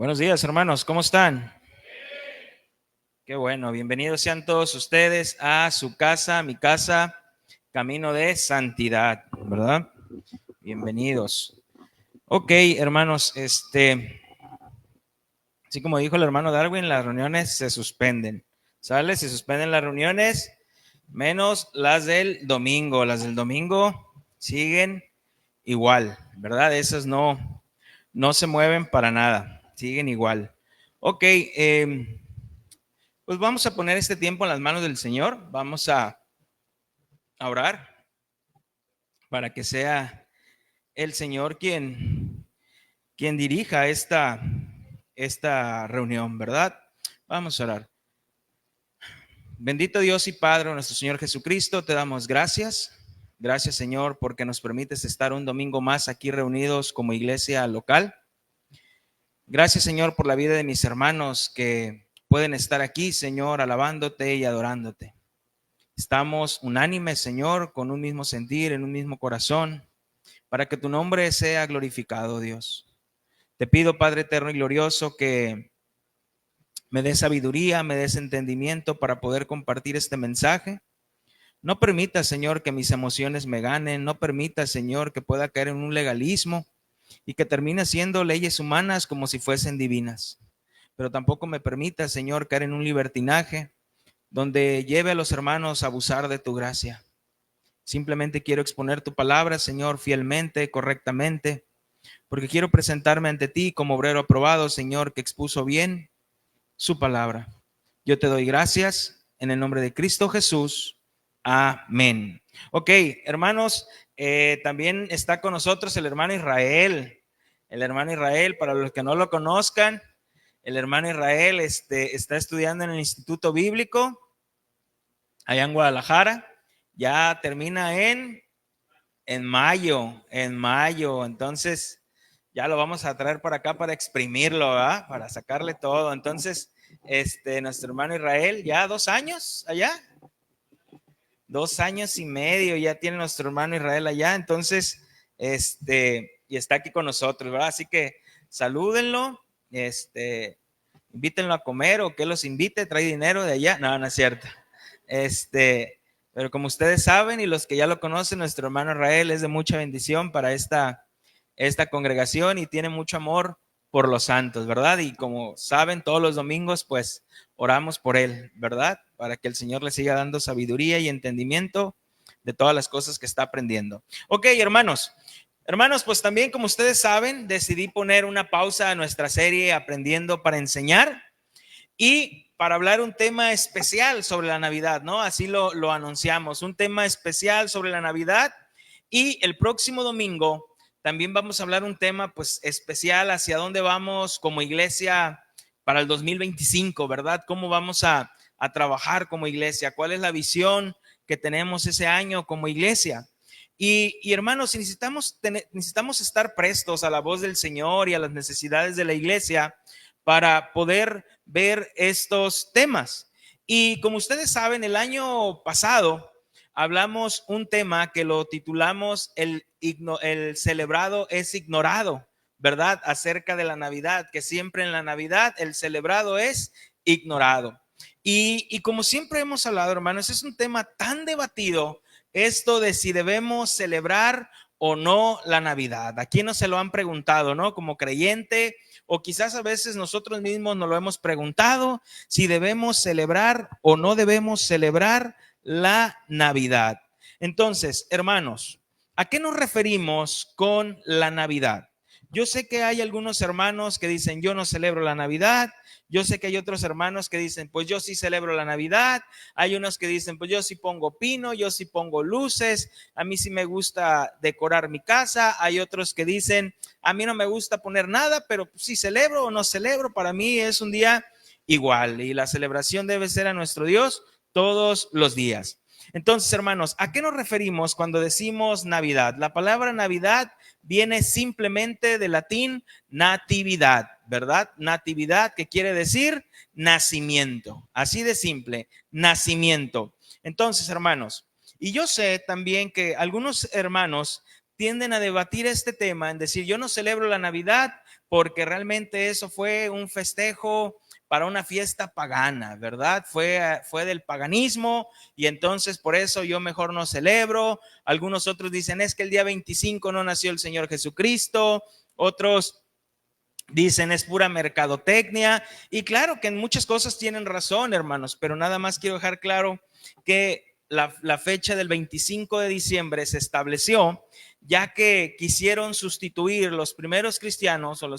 Buenos días, hermanos, ¿cómo están? Qué bueno, bienvenidos sean todos ustedes a su casa, mi casa, Camino de Santidad, ¿verdad? Bienvenidos. Ok, hermanos, así como dijo el hermano Darwin, las reuniones se suspenden, ¿sale? Se suspenden las reuniones, menos las del domingo. Las del domingo siguen igual, ¿verdad? Esas no se mueven para nada, siguen igual. Ok, pues vamos a poner este tiempo en las manos del Señor. Vamos a orar para que sea el Señor quien dirija esta reunión, ¿verdad? Vamos a orar. Bendito Dios y Padre, nuestro Señor Jesucristo, te damos gracias. Gracias, Señor, porque nos permites estar un domingo más aquí reunidos como iglesia local. Gracias, Señor, por la vida de mis hermanos que pueden estar aquí, Señor, alabándote y adorándote. Estamos unánimes, Señor, con un mismo sentir, en un mismo corazón, para que tu nombre sea glorificado, Dios. Te pido, Padre eterno y glorioso, que me des sabiduría, me des entendimiento para poder compartir este mensaje. No permita, Señor, que mis emociones me ganen. No permita, Señor, que pueda caer en un legalismo y que termine siendo leyes humanas como si fuesen divinas. Pero tampoco me permita, Señor, caer en un libertinaje donde lleve a los hermanos a abusar de tu gracia. Simplemente quiero exponer tu palabra, Señor, fielmente, correctamente, porque quiero presentarme ante ti como obrero aprobado, Señor, que expuso bien su palabra. Yo te doy gracias en el nombre de Cristo Jesús. Amén. Ok, hermanos, también está con nosotros el hermano Israel. El hermano Israel, para los que no lo conozcan, el hermano Israel está estudiando en el Instituto Bíblico allá en Guadalajara. Ya termina en mayo. Entonces, ya lo vamos a traer para acá para exprimirlo, ¿verdad? Para sacarle todo. Entonces, nuestro hermano Israel, ya 2 años allá, 2 años y medio ya tiene nuestro hermano Israel allá. Entonces, y está aquí con nosotros, ¿verdad? Así que salúdenlo, invítenlo a comer o que los invite, trae dinero de allá. No, no es cierto. Pero como ustedes saben y los que ya lo conocen, nuestro hermano Israel es de mucha bendición para esta congregación y tiene mucho amor por los santos, ¿verdad? Y como saben, todos los domingos, pues oramos por él, ¿verdad? Para que el Señor le siga dando sabiduría y entendimiento de todas las cosas que está aprendiendo. Ok, hermanos, pues también como ustedes saben, decidí poner una pausa a nuestra serie Aprendiendo para Enseñar y para hablar un tema especial sobre la Navidad, ¿no? Así lo anunciamos, un tema especial sobre la Navidad. Y el próximo domingo también vamos a hablar un tema pues especial hacia dónde vamos como iglesia para el 2025, ¿verdad? ¿Cómo vamos a trabajar como iglesia? ¿Cuál es la visión que tenemos ese año como iglesia? Y hermanos, necesitamos estar prestos a la voz del Señor y a las necesidades de la iglesia para poder ver estos temas. Y como ustedes saben, el año pasado hablamos un tema que lo titulamos el celebrado es ignorado, ¿verdad? Acerca de la Navidad, que siempre en la Navidad el celebrado es ignorado. Y como siempre hemos hablado, hermanos, es un tema tan debatido esto de si debemos celebrar o no la Navidad. ¿A quién no se lo han preguntado, no? Como creyente, o quizás a veces nosotros mismos nos lo hemos preguntado, si debemos celebrar o no debemos celebrar la Navidad. Entonces, hermanos, ¿a qué nos referimos con la Navidad? Yo sé que hay algunos hermanos que dicen, yo no celebro la Navidad. Yo sé que hay otros hermanos que dicen, pues yo sí celebro la Navidad. Hay unos que dicen, pues yo sí pongo pino, yo sí pongo luces. A mí sí me gusta decorar mi casa. Hay otros que dicen, a mí no me gusta poner nada, pero si celebro o no celebro, para mí es un día igual. Y la celebración debe ser a nuestro Dios todos los días. Entonces, hermanos, ¿a qué nos referimos cuando decimos Navidad? La palabra Navidad viene simplemente del latín natividad, ¿verdad? Natividad, que quiere decir nacimiento. Así de simple, nacimiento. Entonces, hermanos, y yo sé también que algunos hermanos tienden a debatir este tema, en decir, yo no celebro la Navidad porque realmente eso fue un festejo para una fiesta pagana, ¿verdad? Fue del paganismo y entonces por eso yo mejor no celebro. Algunos otros dicen, es que el día 25 no nació el Señor Jesucristo. Otros dicen es pura mercadotecnia, y claro que en muchas cosas tienen razón, hermanos, pero nada más quiero dejar claro que la fecha del 25 de diciembre se estableció ya que quisieron sustituir los primeros cristianos, o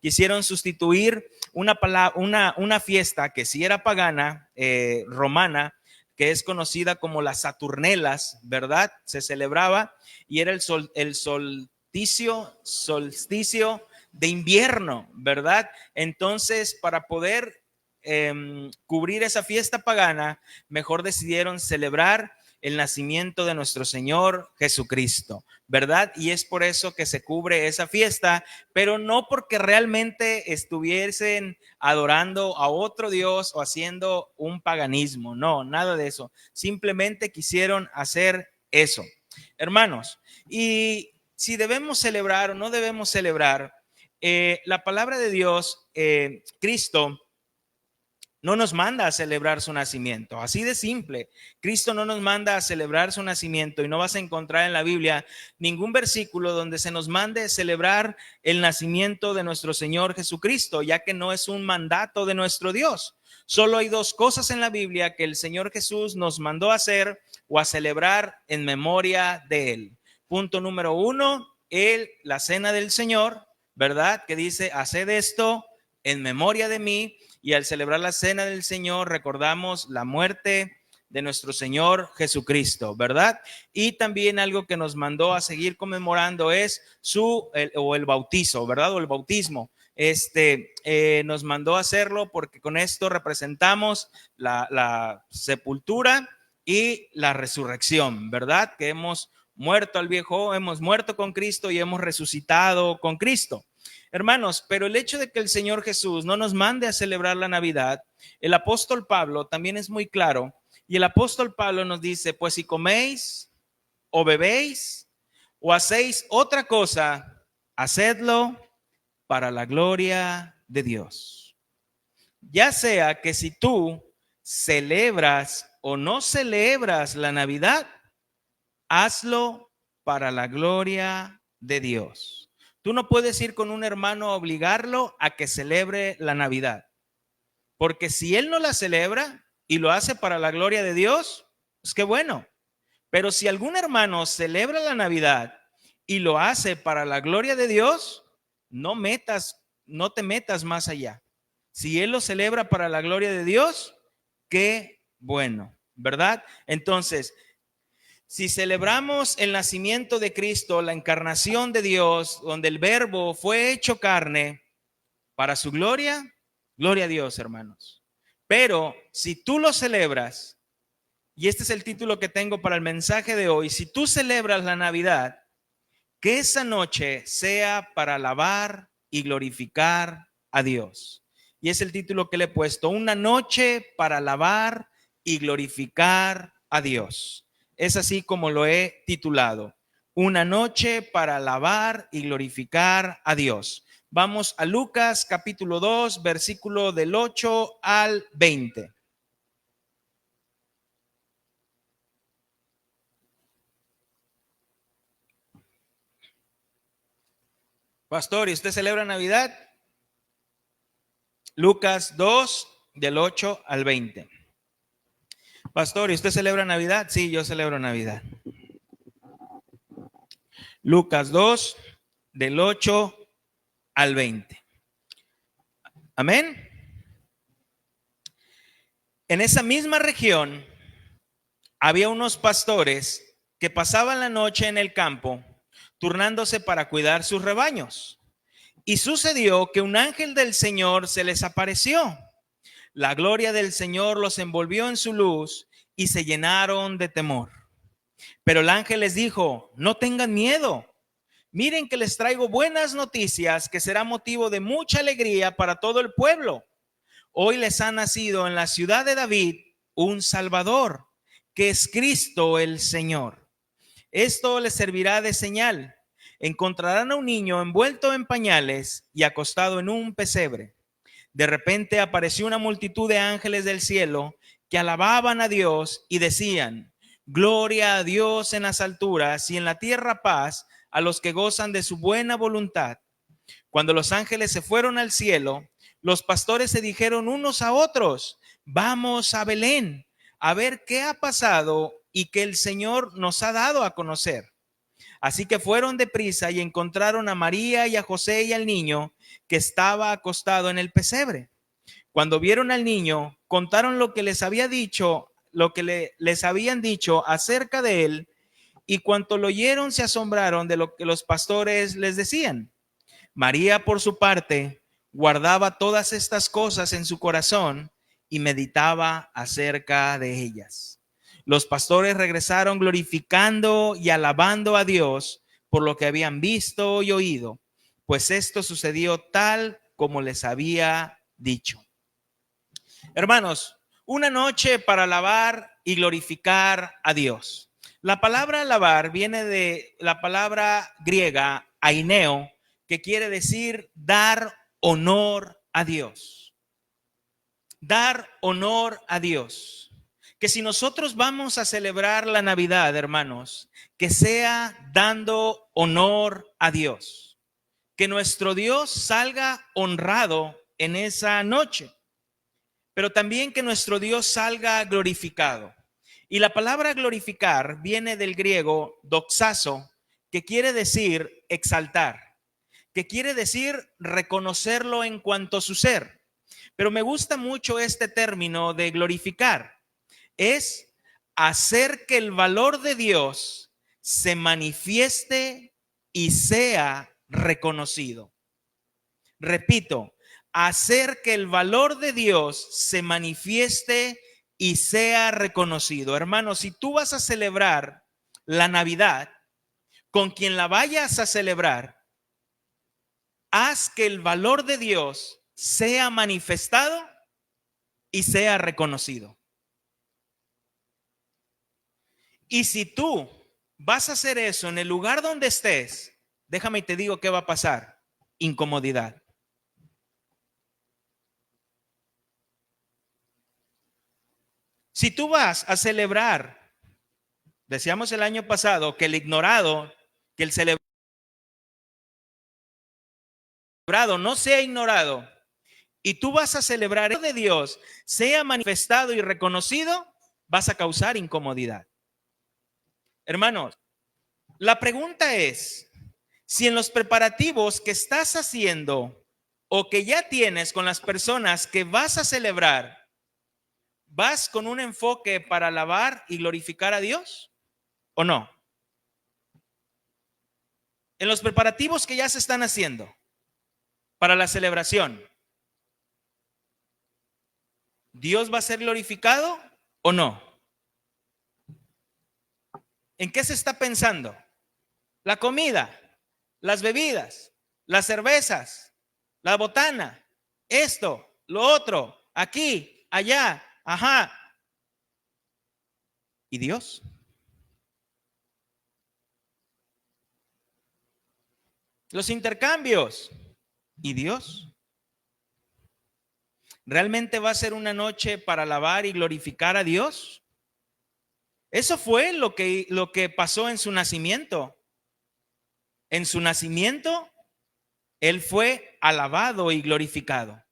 quisieron sustituir una fiesta que sí era pagana, romana, que es conocida como las Saturnelas, ¿verdad? Se celebraba y era el solsticio de invierno, ¿verdad? Entonces, para poder cubrir esa fiesta pagana, mejor decidieron celebrar el nacimiento de nuestro Señor Jesucristo, ¿verdad? Y es por eso que se cubre esa fiesta, pero no porque realmente estuviesen adorando a otro Dios o haciendo un paganismo, no, nada de eso. Simplemente quisieron hacer eso. Hermanos, y si debemos celebrar o no debemos celebrar, la palabra de Dios, Cristo no nos manda a celebrar su nacimiento, así de simple. Cristo no nos manda a celebrar su nacimiento, y no vas a encontrar en la Biblia ningún versículo donde se nos mande celebrar el nacimiento de nuestro Señor Jesucristo, ya que no es un mandato de nuestro Dios. Solo hay dos cosas en la Biblia que el Señor Jesús nos mandó a hacer o a celebrar en memoria de Él. Punto número uno, la cena del Señor, ¿verdad? Que dice, haced esto en memoria de mí. Y al celebrar la cena del Señor recordamos la muerte de nuestro Señor Jesucristo, ¿verdad? Y también algo que nos mandó a seguir conmemorando es el bautizo, ¿verdad? O el bautismo. Nos mandó a hacerlo porque con esto representamos la sepultura y la resurrección, ¿verdad? Que hemos muerto al viejo, hemos muerto con Cristo y hemos resucitado con Cristo. Hermanos, pero el hecho de que el Señor Jesús no nos mande a celebrar la Navidad, el apóstol Pablo también es muy claro, y el apóstol Pablo nos dice, pues si coméis o bebéis o hacéis otra cosa, hacedlo para la gloria de Dios. Ya sea que si tú celebras o no celebras la Navidad, hazlo para la gloria de Dios. Tú no puedes ir con un hermano a obligarlo a que celebre la Navidad, porque si él no la celebra y lo hace para la gloria de Dios, pues qué bueno. Pero si algún hermano celebra la Navidad y lo hace para la gloria de Dios, no te metas más allá. Si él lo celebra para la gloria de Dios, qué bueno, ¿verdad? Entonces, si celebramos el nacimiento de Cristo, la encarnación de Dios, donde el Verbo fue hecho carne para su gloria, gloria a Dios, hermanos. Pero si tú lo celebras, y este es el título que tengo para el mensaje de hoy, si tú celebras la Navidad, que esa noche sea para alabar y glorificar a Dios. Y es el título que le he puesto, una noche para alabar y glorificar a Dios. Es así como lo he titulado, una noche para alabar y glorificar a Dios. Vamos a Lucas capítulo 2, versículo del 8 al 20. Pastor, ¿y usted celebra Navidad? Lucas 2, del 8 al 20. Pastor, ¿y usted celebra Navidad? Sí, yo celebro Navidad. Lucas 2, del 8 al 20. Amén. En esa misma región había unos pastores que pasaban la noche en el campo, turnándose para cuidar sus rebaños. Y sucedió que un ángel del Señor se les apareció. La gloria del Señor los envolvió en su luz y se llenaron de temor. Pero el ángel les dijo, no tengan miedo. Miren que les traigo buenas noticias que será motivo de mucha alegría para todo el pueblo. Hoy les ha nacido en la ciudad de David un Salvador, que es Cristo el Señor. Esto les servirá de señal. Encontrarán a un niño envuelto en pañales y acostado en un pesebre. De repente apareció una multitud de ángeles del cielo que alababan a Dios y decían: Gloria a Dios en las alturas y en la tierra paz a los que gozan de su buena voluntad. Cuando los ángeles se fueron al cielo, los pastores se dijeron unos a otros: Vamos a Belén a ver qué ha pasado y que el Señor nos ha dado a conocer. Así que fueron deprisa y encontraron a María y a José y al niño que estaba acostado en el pesebre. Cuando vieron al niño, contaron lo que les había dicho, les habían dicho acerca de él, y cuanto lo oyeron se asombraron de lo que los pastores les decían. María, por su parte, guardaba todas estas cosas en su corazón y meditaba acerca de ellas. Los pastores regresaron glorificando y alabando a Dios por lo que habían visto y oído, pues esto sucedió tal como les había dicho. Hermanos, una noche para alabar y glorificar a Dios. La palabra alabar viene de la palabra griega aineo, que quiere decir dar honor a Dios. Dar honor a Dios. Que si nosotros vamos a celebrar la Navidad, hermanos, que sea dando honor a Dios. Que nuestro Dios salga honrado en esa noche, pero también que nuestro Dios salga glorificado. Y la palabra glorificar viene del griego doxazo, que quiere decir exaltar, que quiere decir reconocerlo en cuanto a su ser. Pero me gusta mucho este término de glorificar. Es hacer que el valor de Dios se manifieste y sea reconocido. Repito, hacer que el valor de Dios se manifieste y sea reconocido. Hermanos, si tú vas a celebrar la Navidad, con quien la vayas a celebrar, haz que el valor de Dios sea manifestado y sea reconocido. Y si tú vas a hacer eso en el lugar donde estés, déjame y te digo qué va a pasar: incomodidad. Si tú vas a celebrar, decíamos el año pasado que el ignorado, que el celebrado no sea ignorado, y tú vas a celebrar el de Dios sea manifestado y reconocido, vas a causar incomodidad. Hermanos, la pregunta es, si en los preparativos que estás haciendo o que ya tienes con las personas que vas a celebrar, ¿vas con un enfoque para alabar y glorificar a Dios o no? En los preparativos que ya se están haciendo para la celebración, ¿Dios va a ser glorificado o no? ¿En qué se está pensando? La comida, las bebidas, las cervezas, la botana, esto, lo otro, aquí, allá, ajá. ¿Y Dios? Los intercambios. ¿Y Dios? ¿Realmente va a ser una noche para alabar y glorificar a Dios? Eso fue lo que pasó en su nacimiento. En su nacimiento, Él fue alabado y glorificado.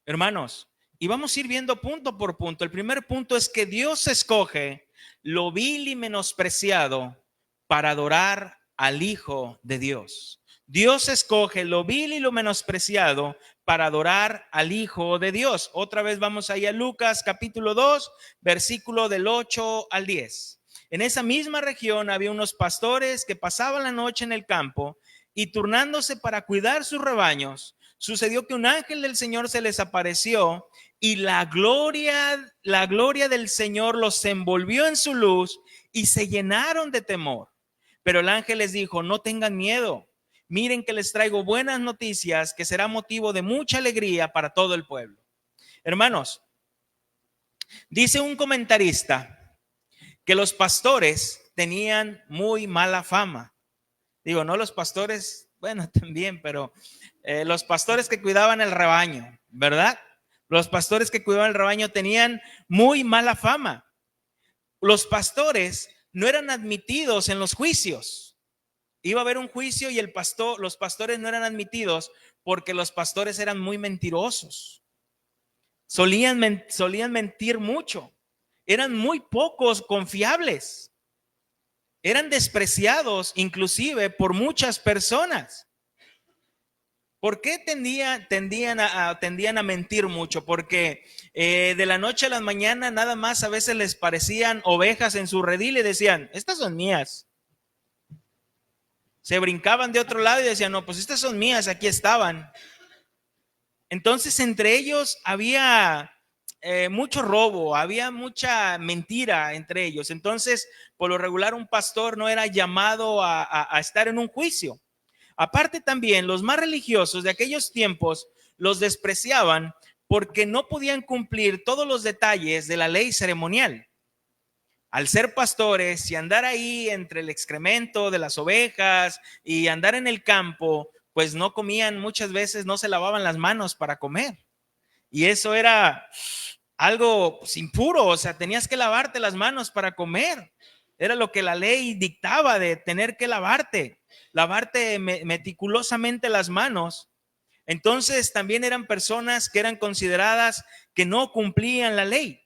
Hermanos, y vamos a ir viendo punto por punto. El primer punto es que Dios escoge lo vil y menospreciado para adorar al Hijo de Dios. Dios escoge lo vil y lo menospreciado para adorar al Hijo de Dios. Otra vez vamos ahí a Lucas capítulo 2, versículo del 8 al 10. En esa misma región había unos pastores que pasaban la noche en el campo y turnándose para cuidar sus rebaños, sucedió que un ángel del Señor se les apareció y la gloria del Señor los envolvió en su luz y se llenaron de temor. Pero el ángel les dijo: no tengan miedo. Miren que les traigo buenas noticias que será motivo de mucha alegría para todo el pueblo. Hermanos, dice un comentarista que los pastores tenían muy mala fama. Digo, no los pastores, bueno, también, pero los pastores que cuidaban el rebaño, ¿verdad? Los pastores que cuidaban el rebaño tenían muy mala fama. Los pastores no eran admitidos en los juicios. Iba a haber un juicio y los pastores no eran admitidos porque los pastores eran muy mentirosos. Solían mentir mucho. Eran muy pocos confiables. Eran despreciados inclusive por muchas personas. ¿Por qué tendían a mentir mucho? Porque de la noche a la mañana nada más a veces les parecían ovejas en su redil y decían, estas son mías. Se brincaban de otro lado y decían, no, pues estas son mías, aquí estaban. Entonces entre ellos había mucho robo, había mucha mentira entre ellos. Entonces, por lo regular, un pastor no era llamado a estar en un juicio. Aparte también, los más religiosos de aquellos tiempos los despreciaban porque no podían cumplir todos los detalles de la ley ceremonial. Al ser pastores y andar ahí entre el excremento de las ovejas y andar en el campo, pues no comían, muchas veces no se lavaban las manos para comer. Y eso era algo pues, impuro, o sea, tenías que lavarte las manos para comer. Era lo que la ley dictaba de tener que lavarte meticulosamente las manos. Entonces también eran personas que eran consideradas que no cumplían la ley.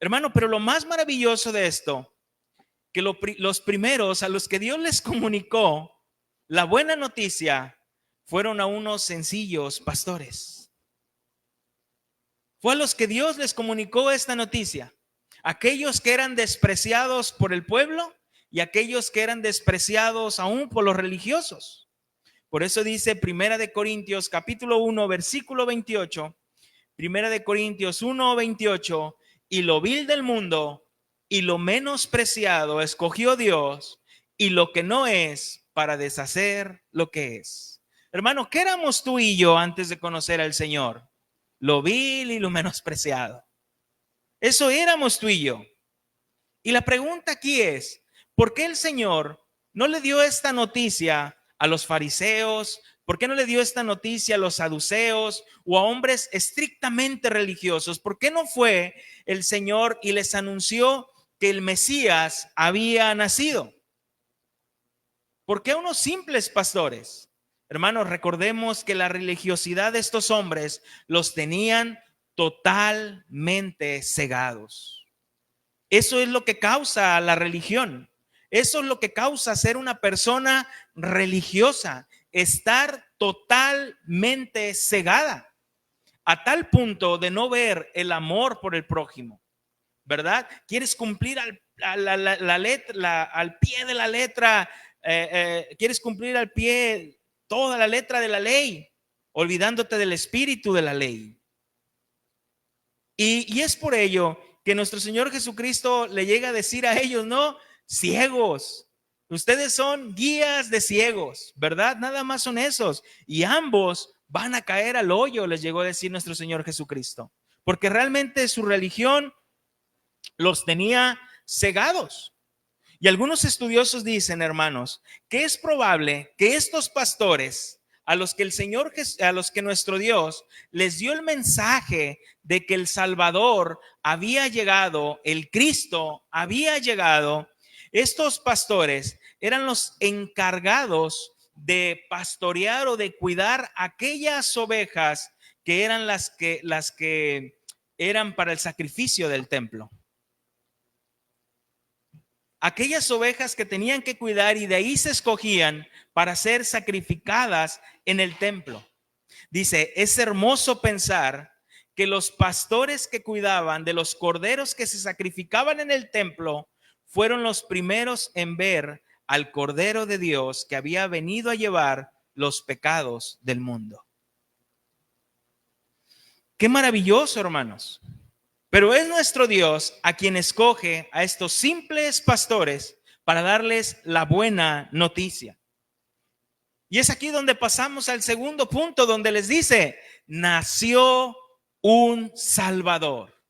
Hermano, pero lo más maravilloso de esto, que los primeros a los que Dios les comunicó la buena noticia fueron a unos sencillos pastores. Fue a los que Dios les comunicó esta noticia. Aquellos que eran despreciados por el pueblo y aquellos que eran despreciados aún por los religiosos. Por eso dice Primera de Corintios capítulo 1 versículo 28, Primera de Corintios 1, 28, y lo vil del mundo y lo menospreciado escogió Dios y lo que no es para deshacer lo que es. Hermano, ¿qué éramos tú y yo antes de conocer al Señor? Lo vil y lo menospreciado. Eso éramos tú y yo. Y la pregunta aquí es, ¿por qué el Señor no le dio esta noticia a los fariseos? ¿Por qué no le dio esta noticia a los saduceos o a hombres estrictamente religiosos? ¿Por qué no fue el Señor y les anunció que el Mesías había nacido? ¿Por qué a unos simples pastores? Hermanos, recordemos que la religiosidad de estos hombres los tenían totalmente cegados. Eso es lo que causa la religión. Eso es lo que causa ser una persona religiosa, estar totalmente cegada, a tal punto de no ver el amor por el prójimo, ¿verdad? Quieres cumplir al pie de la letra, quieres cumplir al pie toda la letra de la ley, olvidándote del espíritu de la ley. Y es por ello que nuestro Señor Jesucristo le llega a decir a ellos, no, ciegos, ustedes son guías de ciegos, ¿verdad? Nada más son esos. Y ambos van a caer al hoyo, les llegó a decir nuestro Señor Jesucristo. Porque realmente su religión los tenía cegados. Y algunos estudiosos dicen, hermanos, que es probable que estos pastores a los que nuestro Dios les dio el mensaje de que el Salvador había llegado, el Cristo había llegado, estos pastores eran los encargados de pastorear o de cuidar aquellas ovejas que eran las que eran para el sacrificio del templo. Aquellas ovejas que tenían que cuidar y de ahí se escogían para ser sacrificadas en el templo. Dice, es hermoso pensar que los pastores que cuidaban de los corderos que se sacrificaban en el templo fueron los primeros en ver al Cordero de Dios que había venido a llevar los pecados del mundo. Qué maravilloso, hermanos. Pero es nuestro Dios a quien escoge a estos simples pastores para darles la buena noticia. Y es aquí donde pasamos al segundo punto, donde les dice, nació un Salvador.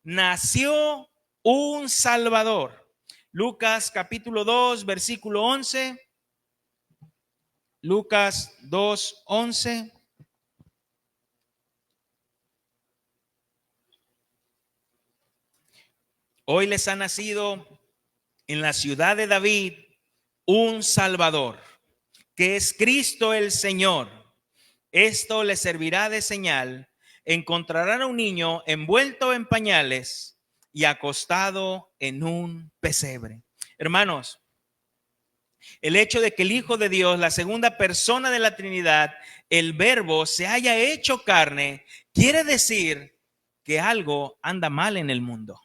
Nació un Salvador. Lucas capítulo 2, versículo 11. Lucas 2, 11. Hoy les ha nacido en la ciudad de David un Salvador, que es Cristo el Señor. Esto les servirá de señal. Encontrarán a un niño envuelto en pañales y acostado en un pesebre. Hermanos, el hecho de que el Hijo de Dios, la segunda persona de la Trinidad, el Verbo, se haya hecho carne, quiere decir que algo anda mal en el mundo.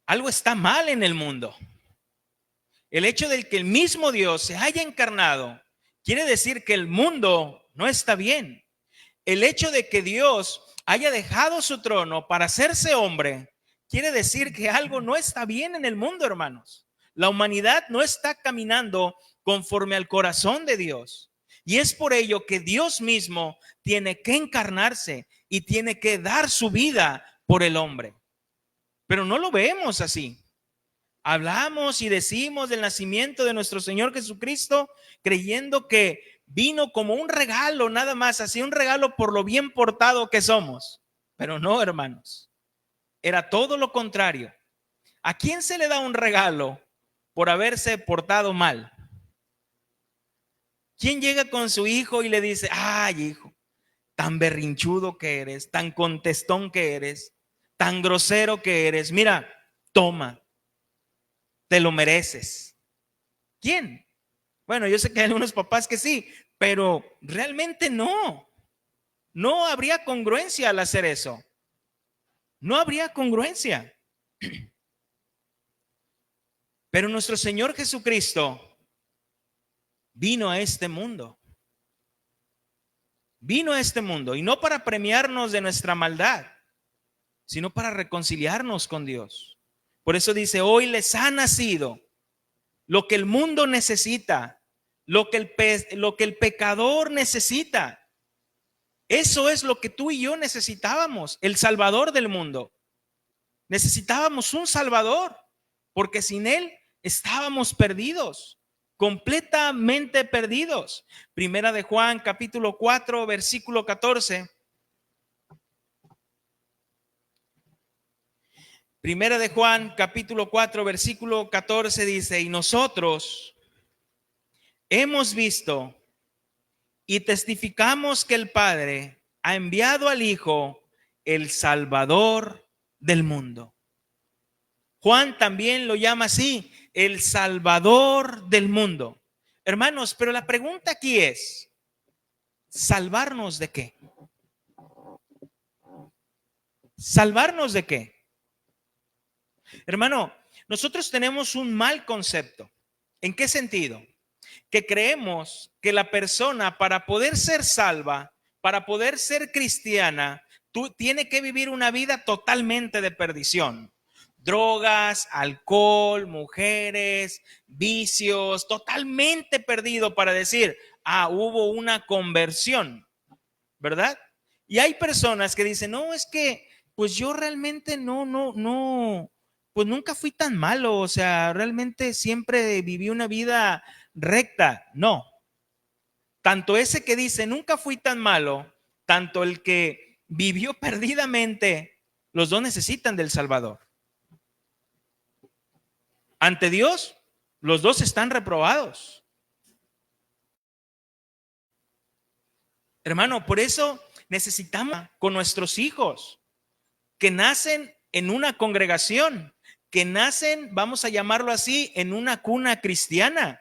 Algo está mal en el mundo. El hecho de que el mismo Dios se haya encarnado quiere decir que el mundo no está bien. El hecho de que Dios haya dejado su trono para hacerse hombre quiere decir que algo no está bien en el mundo, hermanos. La humanidad no está caminando conforme al corazón de Dios. Y es por ello que Dios mismo tiene que encarnarse y tiene que dar su vida por el hombre. Pero no lo vemos así. Hablamos y decimos del nacimiento de nuestro Señor Jesucristo creyendo que vino como un regalo nada más, así un regalo por lo bien portado que somos. Pero no, hermanos, era todo lo contrario. ¿A quién se le da un regalo por haberse portado mal? ¿Quién llega con su hijo y le dice, ay hijo, tan berrinchudo que eres, tan contestón que eres, tan grosero que eres, mira, toma, te lo mereces? ¿Quién? Bueno, yo sé que hay algunos papás que sí, pero realmente no. No habría congruencia al hacer eso. No habría congruencia. Pero nuestro Señor Jesucristo vino a este mundo. Vino a este mundo y no para premiarnos de nuestra maldad, sino para reconciliarnos con Dios. Por eso dice, hoy les ha nacido lo que el mundo necesita, lo que el pecador necesita. Eso es lo que tú y yo necesitábamos, el Salvador del mundo. Necesitábamos un Salvador, porque sin Él estábamos perdidos, completamente perdidos. Primera de Juan, capítulo 4, versículo 14. Primera de Juan, capítulo 4, versículo 14 dice, y nosotros hemos visto y testificamos que el Padre ha enviado al Hijo, el Salvador del mundo. Juan también lo llama así, el Salvador del mundo. Hermanos, pero la pregunta aquí es, ¿salvarnos de qué? ¿Salvarnos de qué? Hermano, nosotros tenemos un mal concepto. ¿En qué sentido? Que creemos que la persona para poder ser salva, para poder ser cristiana, tiene que vivir una vida totalmente de perdición. Drogas, alcohol, mujeres, vicios, totalmente perdido para decir, hubo una conversión, ¿verdad? Y hay personas que dicen, no, es que, pues yo realmente no, pues nunca fui tan malo, o sea, realmente siempre viví una vida recta. No, tanto ese que dice, nunca fui tan malo, tanto el que vivió perdidamente, los dos necesitan del Salvador. Ante Dios, los dos están reprobados. Hermano, por eso necesitamos con nuestros hijos que nacen en una congregación, que nacen, vamos a llamarlo así, en una cuna cristiana,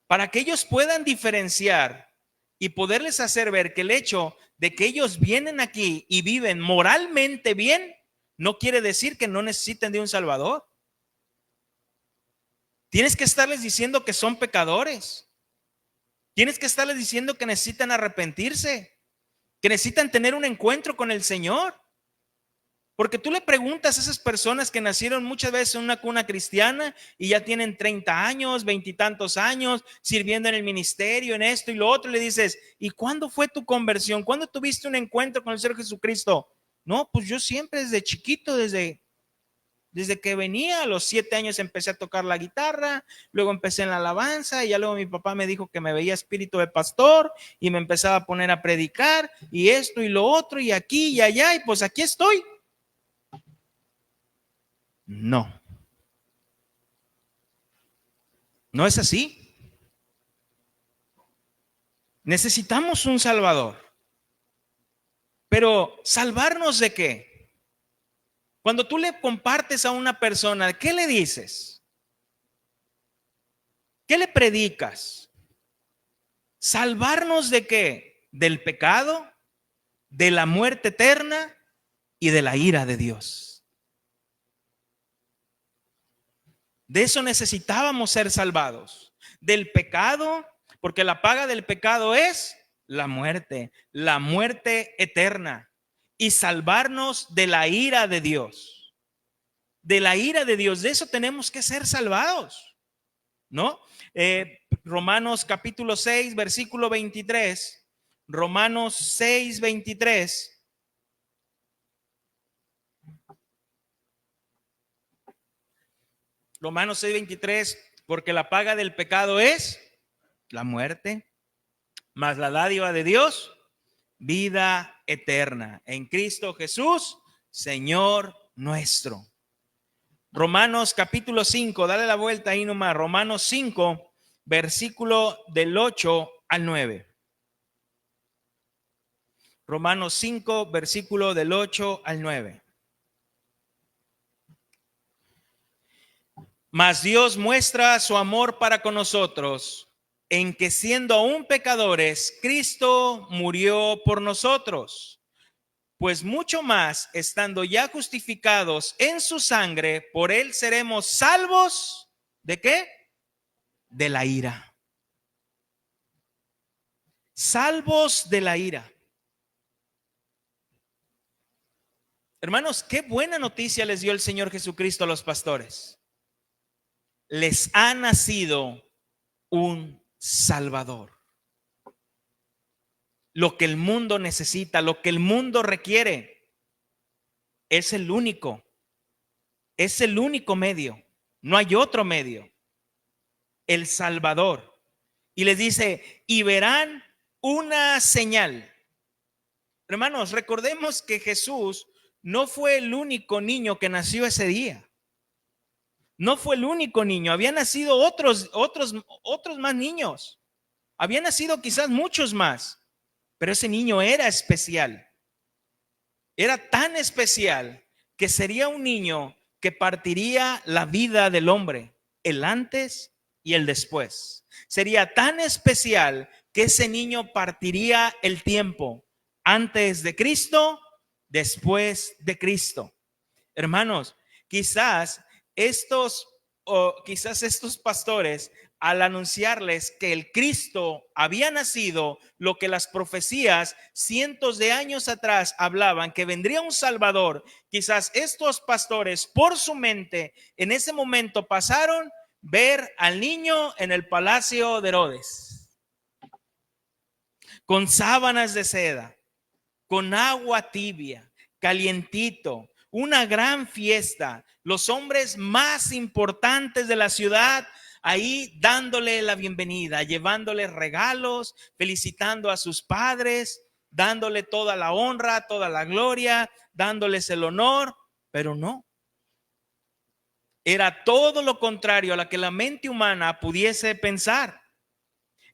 para que ellos puedan diferenciar y poderles hacer ver que el hecho de que ellos vienen aquí y viven moralmente bien, no quiere decir que no necesiten de un Salvador. Tienes que estarles diciendo que son pecadores. Tienes que estarles diciendo que necesitan arrepentirse, que necesitan tener un encuentro con el Señor. Porque tú le preguntas a esas personas que nacieron muchas veces en una cuna cristiana y ya tienen 30 años, 20 y tantos años, sirviendo en el ministerio, en esto y lo otro, y le dices, ¿y cuándo fue tu conversión? ¿Cuándo tuviste un encuentro con el Señor Jesucristo? No, pues yo siempre desde chiquito, desde... Desde que venía a los 7 años empecé a tocar la guitarra, luego empecé en la alabanza y ya luego mi papá me dijo que me veía espíritu de pastor y me empezaba a poner a predicar y esto y lo otro y aquí y allá y pues aquí estoy. No, no es así. Necesitamos un Salvador. Pero ¿salvarnos de qué? Cuando tú le compartes a una persona, ¿qué le dices? ¿Qué le predicas? ¿Salvarnos de qué? Del pecado, de la muerte eterna y de la ira de Dios. De eso necesitábamos ser salvados. Del pecado, porque la paga del pecado es la muerte eterna. Y salvarnos de la ira de Dios. De la ira de Dios, de eso tenemos que ser salvados, ¿no? Romanos capítulo 6, versículo 23. Romanos 6, 23. Romanos 6, 23. Porque la paga del pecado es la muerte, mas la dádiva de Dios, vida eterna en Cristo Jesús, Señor nuestro. Romanos capítulo 5, dale la vuelta ahí nomás. Romanos 5, versículo del 8 al 9. Romanos 5, versículo del 8 al 9. Mas Dios muestra su amor para con nosotros, en que siendo aún pecadores, Cristo murió por nosotros. Pues mucho más, estando ya justificados en su sangre, por él seremos salvos. ¿De qué? De la ira. Salvos de la ira. Hermanos, qué buena noticia les dio el Señor Jesucristo a los pastores. Les ha nacido un Salvador. Lo que el mundo necesita, lo que el mundo requiere, es el único medio. No hay otro medio. El Salvador. Y les dice, y verán una señal. Hermanos, recordemos que Jesús no fue el único niño que nació ese día. No fue el único niño. Habían nacido otros más niños. Habían nacido quizás muchos más. Pero ese niño era especial. Era tan especial que sería un niño que partiría la vida del hombre, el antes y el después. Sería tan especial que ese niño partiría el tiempo antes de Cristo, después de Cristo. Hermanos, quizás estos pastores, al anunciarles que el Cristo había nacido, lo que las profecías cientos de años atrás hablaban, que vendría un Salvador, quizás estos pastores por su mente en ese momento pasaron ver al niño en el palacio de Herodes, con sábanas de seda, con agua tibia, calientito, una gran fiesta, los hombres más importantes de la ciudad ahí dándole la bienvenida, llevándole regalos, felicitando a sus padres, dándole toda la honra, toda la gloria, dándoles el honor, pero no. Era todo lo contrario a lo que la mente humana pudiese pensar.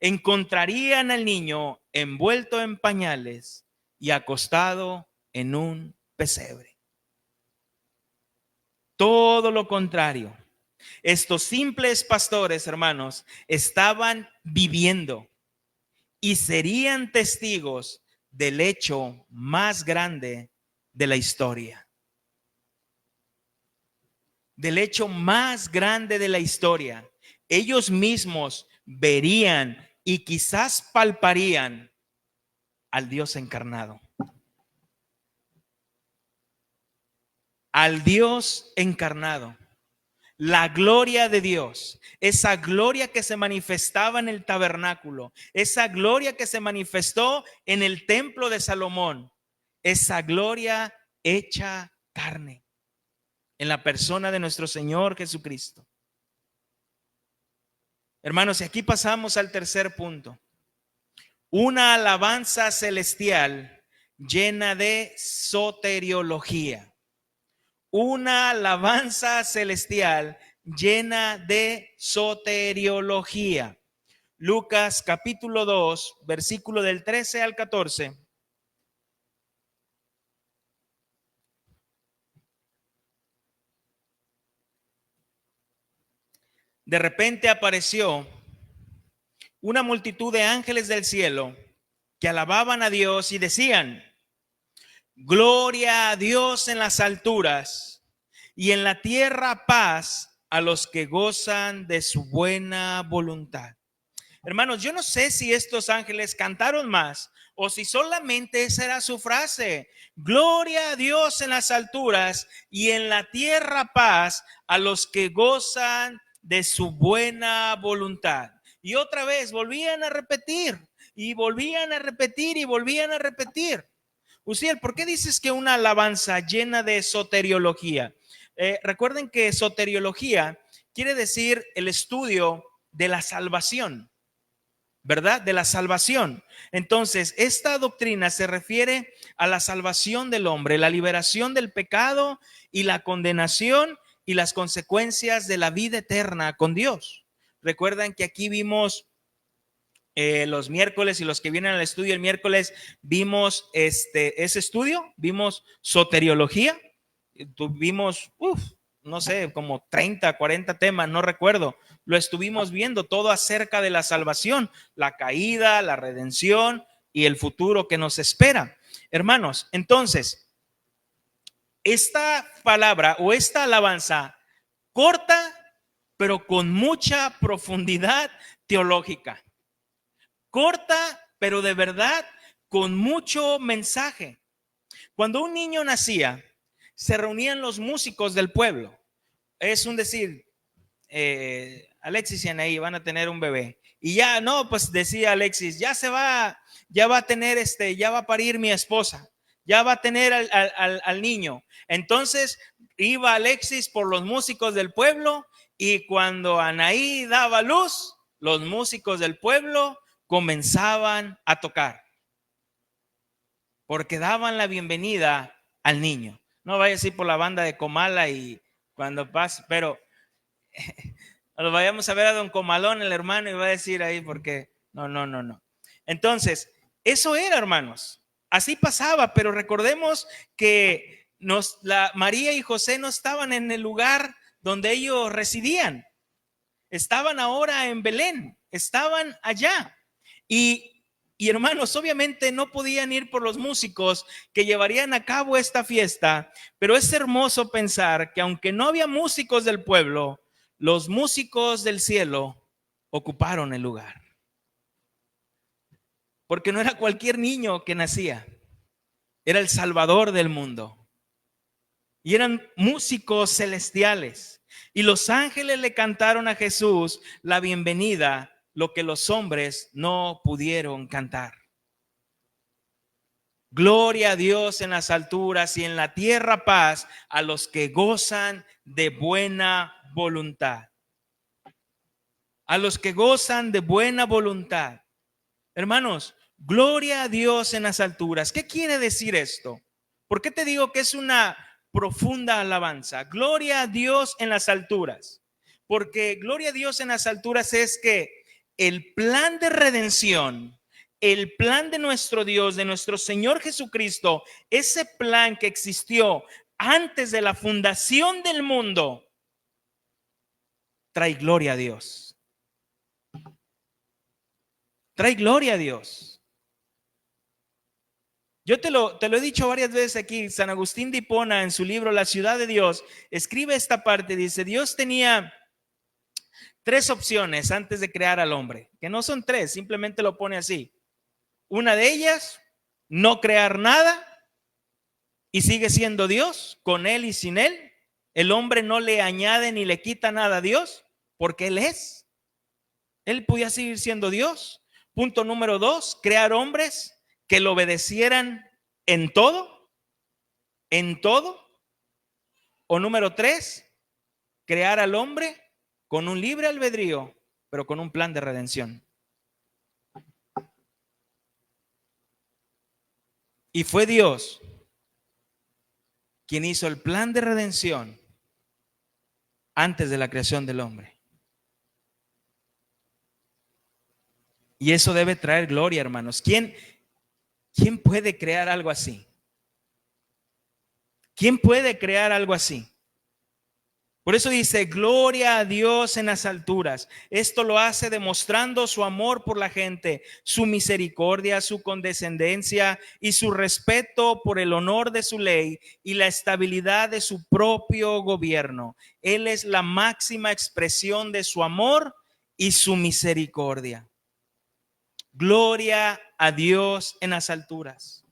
Encontrarían al niño envuelto en pañales y acostado en un pesebre. Todo lo contrario. Estos simples pastores, hermanos, estaban viviendo y serían testigos del hecho más grande de la historia. Del hecho más grande de la historia. Ellos mismos verían y quizás palparían al Dios encarnado. Al Dios encarnado. La gloria de Dios, esa gloria que se manifestaba en el tabernáculo, esa gloria que se manifestó en el templo de Salomón, esa gloria hecha carne. en la persona de nuestro Señor Jesucristo. Hermanos, y aquí pasamos al tercer punto. Una alabanza celestial llena de soteriología. Una alabanza celestial llena de soteriología. Lucas capítulo 2, versículo del 13 al 14. De repente apareció una multitud de ángeles del cielo que alababan a Dios y decían: gloria a Dios en las alturas y en la tierra paz a los que gozan de su buena voluntad. Hermanos, yo no sé si estos ángeles cantaron más o si solamente esa era su frase. Gloria a Dios en las alturas y en la tierra paz a los que gozan de su buena voluntad. Y otra vez volvían a repetir y volvían a repetir y volvían a repetir. Uziel, ¿por qué dices que una alabanza llena de soteriología? Recuerden que soteriología quiere decir el estudio de la salvación, ¿verdad? De la salvación. Entonces, esta doctrina se refiere a la salvación del hombre, la liberación del pecado y la condenación y las consecuencias de la vida eterna con Dios. Recuerdan que aquí vimos los miércoles, y los que vienen al estudio el miércoles, vimos ese estudio, vimos soteriología, tuvimos, no sé, como 30, 40 temas, no recuerdo. Lo estuvimos viendo todo acerca de la salvación, la caída, la redención y el futuro que nos espera. Hermanos, entonces, esta palabra o esta alabanza corta, pero con mucha profundidad teológica. Corta, pero de verdad con mucho mensaje. Cuando un niño nacía, se reunían los músicos del pueblo. Es un decir, Alexis y Anaí van a tener un bebé. Y ya, no, pues decía Alexis, ya va a tener ya va a parir mi esposa, ya va a tener al niño. Entonces iba Alexis por los músicos del pueblo, y cuando Anaí daba luz, los músicos del pueblo comenzaban a tocar, porque daban la bienvenida al niño. No vaya a decir por la banda de Comala y cuando pase, pero lo vayamos a ver a don Comalón, el hermano, y va a decir ahí porque no. Entonces, eso era, hermanos, así pasaba, pero recordemos que María y José no estaban en el lugar donde ellos residían, estaban ahora en Belén, estaban allá. Y hermanos, obviamente no podían ir por los músicos que llevarían a cabo esta fiesta, pero es hermoso pensar que aunque no había músicos del pueblo, los músicos del cielo ocuparon el lugar. Porque no era cualquier niño que nacía, era el Salvador del mundo. Y eran músicos celestiales. Y los ángeles le cantaron a Jesús la bienvenida, lo que los hombres no pudieron cantar. Gloria a Dios en las alturas y en la tierra paz a los que gozan de buena voluntad. A los que gozan de buena voluntad. Hermanos, gloria a Dios en las alturas. ¿Qué quiere decir esto? ¿Por qué te digo que es una profunda alabanza? Gloria a Dios en las alturas. Porque gloria a Dios en las alturas es que el plan de redención, el plan de nuestro Dios, de nuestro Señor Jesucristo, ese plan que existió antes de la fundación del mundo, trae gloria a Dios. Trae gloria a Dios. Yo te lo he dicho varias veces aquí. San Agustín de Hipona, en su libro La ciudad de Dios, escribe esta parte. Dice: Dios tenía tres opciones antes de crear al hombre, que no son tres, simplemente lo pone así. Una de ellas, no crear nada y sigue siendo Dios, con él y sin él. El hombre no le añade ni le quita nada a Dios, porque él es. Él podía seguir siendo Dios. Punto número 2, crear hombres que lo obedecieran en todo, O número 3, crear al hombre con un libre albedrío, pero con un plan de redención. Y fue Dios quien hizo el plan de redención antes de la creación del hombre. Y eso debe traer gloria, hermanos. ¿Quién puede crear algo así? ¿Quién puede crear algo así? Por eso dice, gloria a Dios en las alturas. Esto lo hace demostrando su amor por la gente, su misericordia, su condescendencia y su respeto por el honor de su ley y la estabilidad de su propio gobierno. Él es la máxima expresión de su amor y su misericordia. Gloria a Dios en las alturas.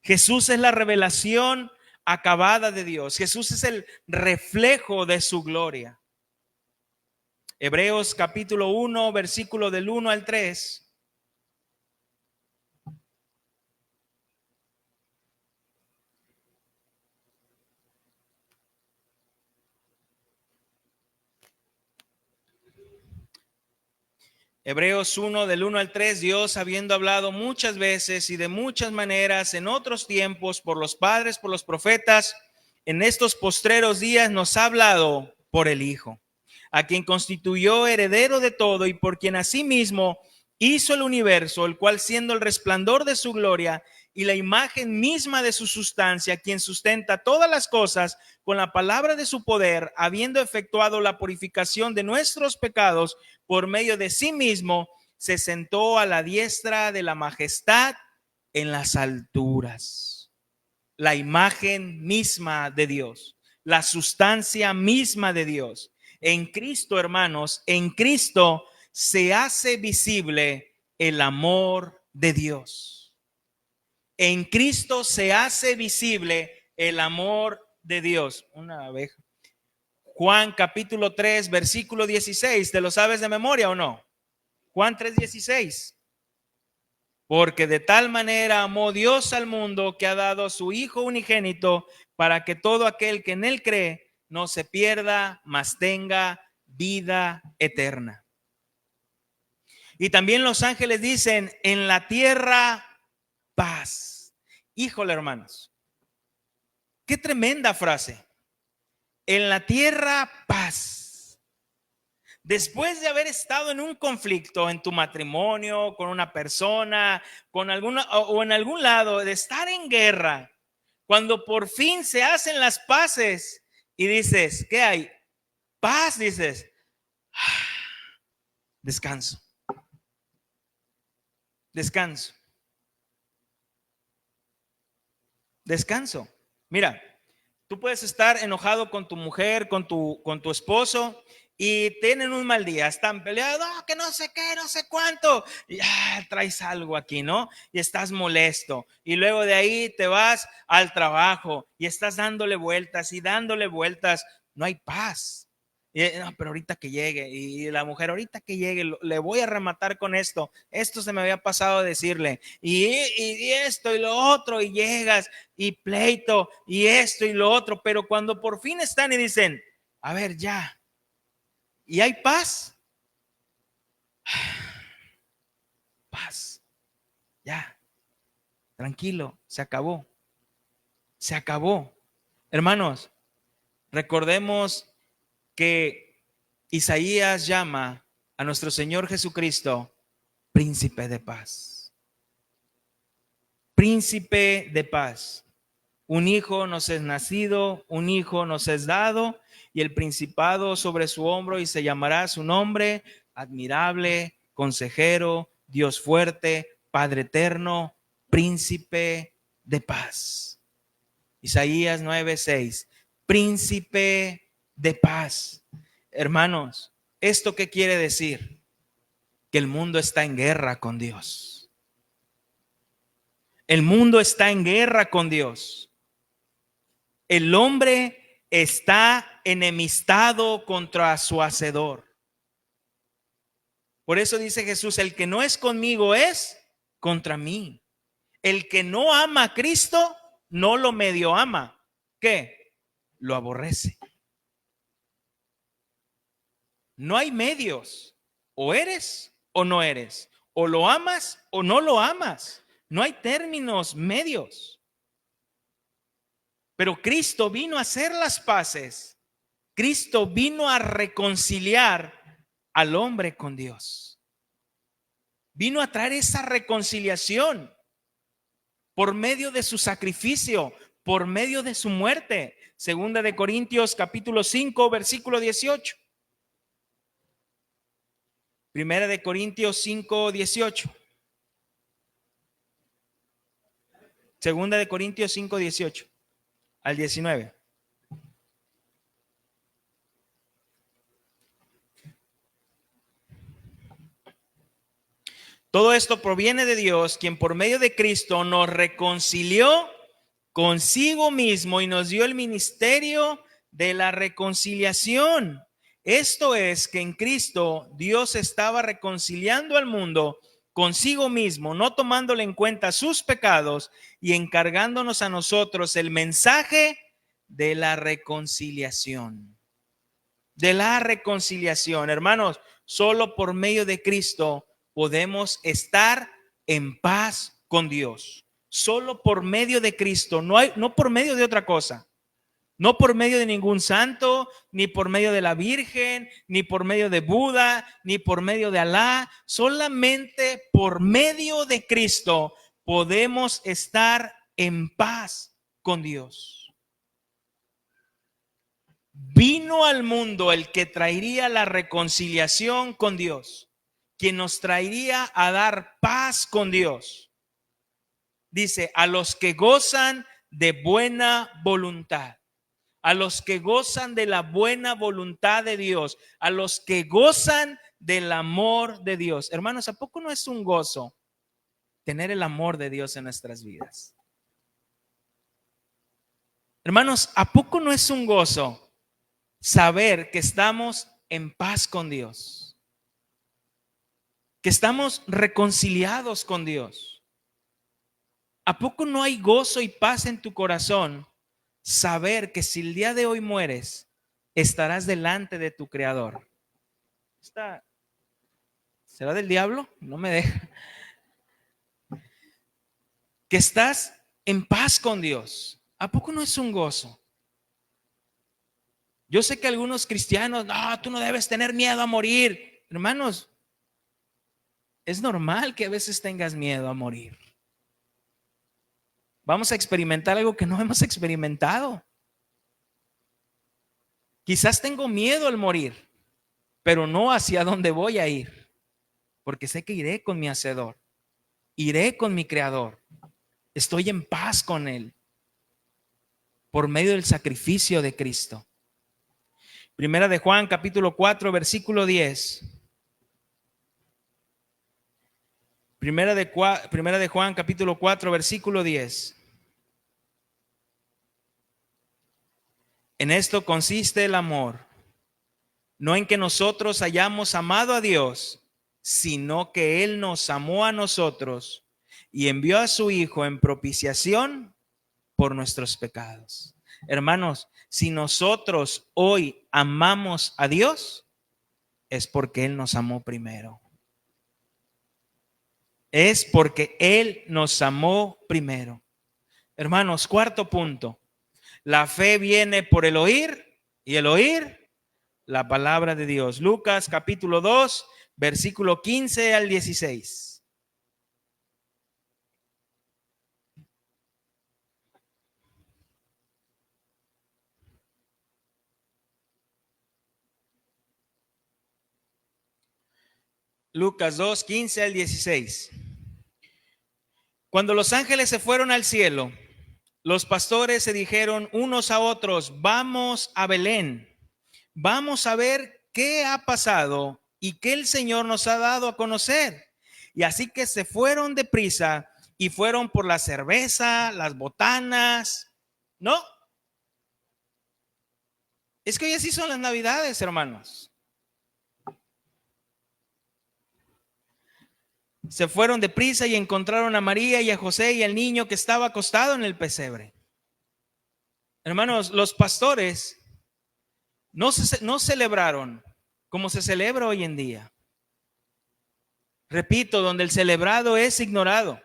Jesús es la revelación acabada de Dios. Jesús es el reflejo de su gloria. Hebreos capítulo 1, versículo del 1 al 3. Hebreos 1 del 1 al 3, Dios habiendo hablado muchas veces y de muchas maneras en otros tiempos por los padres, por los profetas, en estos postreros días nos ha hablado por el Hijo, a quien constituyó heredero de todo y por quien asimismo hizo el universo, el cual siendo el resplandor de su gloria y la imagen misma de su sustancia, quien sustenta todas las cosas con la palabra de su poder, habiendo efectuado la purificación de nuestros pecados por medio de sí mismo, se sentó a la diestra de la majestad en las alturas. La imagen misma de Dios, la sustancia misma de Dios. En Cristo, hermanos, en Cristo se hace visible el amor de Dios. En Cristo se hace visible el amor de Dios. Una abeja. Juan capítulo 3, versículo 16. ¿Te lo sabes de memoria o no? Juan 3:16. Porque de tal manera amó Dios al mundo que ha dado a su Hijo unigénito para que todo aquel que en él cree no se pierda, mas tenga vida eterna. Y también los ángeles dicen, en la tierra paz. Híjole, hermanos, qué tremenda frase. En la tierra paz. Después de haber estado en un conflicto en tu matrimonio, con una persona, con alguna o en algún lado, de estar en guerra, cuando por fin se hacen las paces y dices, ¿qué hay? Paz, dices, descanso. Descanso. Descanso. Mira, tú puedes estar enojado con tu mujer, con tu esposo y tienen un mal día, están peleados, que no sé qué, no sé cuánto, y traes algo aquí, ¿no? Y estás molesto y luego de ahí te vas al trabajo y estás dándole vueltas y dándole vueltas, no hay paz. Y, no, pero ahorita que llegue, y la mujer ahorita que llegue, le voy a rematar con esto se me había pasado a decirle, y esto y lo otro, y llegas, y pleito, y esto y lo otro, pero cuando por fin están y dicen, a ver ya, y hay paz, paz, ya, tranquilo, se acabó, se acabó. Hermanos, recordemos que Isaías llama a nuestro Señor Jesucristo príncipe de paz. Príncipe de paz. Un hijo nos es nacido, un hijo nos es dado, y el principado sobre su hombro, y se llamará su nombre, admirable, consejero, Dios fuerte, Padre eterno, príncipe de paz. Isaías 9:6, príncipe de paz. Hermanos, ¿esto qué quiere decir? Que el mundo está en guerra con Dios. El mundo está en guerra con Dios. El hombre está enemistado contra su hacedor. Por eso dice Jesús, el que no es conmigo es contra mí. El que no ama a Cristo, no lo medio ama. ¿Qué? lo aborrece. No hay medios. O eres o no eres. O lo amas o no lo amas. No hay términos medios. Pero Cristo vino a hacer las paces. Cristo vino a reconciliar al hombre con Dios. Vino a traer esa reconciliación por medio de su sacrificio, por medio de su muerte. Segunda de Corintios capítulo 5, versículo 18. Primera de Corintios 5, 18. Segunda de Corintios 5, 18 al 19. Todo esto proviene de Dios, quien por medio de Cristo nos reconcilió consigo mismo y nos dio el ministerio de la reconciliación. Esto es que en Cristo Dios estaba reconciliando al mundo consigo mismo, no tomándole en cuenta sus pecados y encargándonos a nosotros el mensaje de la reconciliación. De la reconciliación, hermanos, solo por medio de Cristo podemos estar en paz con Dios. Solo por medio de Cristo, no por medio de otra cosa. No por medio de ningún santo, ni por medio de la Virgen, ni por medio de Buda, ni por medio de Alá. Solamente por medio de Cristo podemos estar en paz con Dios. Vino al mundo el que traería la reconciliación con Dios, quien nos traería a dar paz con Dios. Dice, a los que gozan de buena voluntad. A los que gozan de la buena voluntad de Dios, a los que gozan del amor de Dios. Hermanos, ¿a poco no es un gozo tener el amor de Dios en nuestras vidas? Hermanos, ¿a poco no es un gozo saber que estamos en paz con Dios? Que estamos reconciliados con Dios. ¿A poco no hay gozo y paz en tu corazón saber que si el día de hoy mueres, estarás delante de tu Creador? ¿Será del diablo? No me deja. Que estás en paz con Dios. ¿A poco no es un gozo? Yo sé que algunos cristianos, no, tú no debes tener miedo a morir. Hermanos, es normal que a veces tengas miedo a morir. Vamos a experimentar algo que no hemos experimentado. Quizás tengo miedo al morir, pero no hacia dónde voy a ir, porque sé que iré con mi Hacedor, iré con mi Creador, estoy en paz con Él, por medio del sacrificio de Cristo. Primera de Juan, capítulo 4, versículo 10. Primera de Juan, capítulo 4, versículo 10. En esto consiste el amor, no en que nosotros hayamos amado a Dios, sino que Él nos amó a nosotros y envió a su Hijo en propiciación por nuestros pecados. Hermanos, si nosotros hoy amamos a Dios, es porque Él nos amó primero. Es porque Él nos amó primero. Hermanos, cuarto punto. La fe viene por el oír y el oír la palabra de Dios. Lucas capítulo 2, versículo 15 al 16. Lucas 2, 15 al 16. Cuando los ángeles se fueron al cielo, los pastores se dijeron unos a otros, vamos a Belén, vamos a ver qué ha pasado y qué el Señor nos ha dado a conocer. Y así que se fueron deprisa y fueron por la cerveza, las botanas. No, es que hoy así son las Navidades, hermanos. Se fueron deprisa y encontraron a María y a José y al niño que estaba acostado en el pesebre. Hermanos, los pastores no celebraron como se celebra hoy en día. Repito, donde el celebrado es ignorado.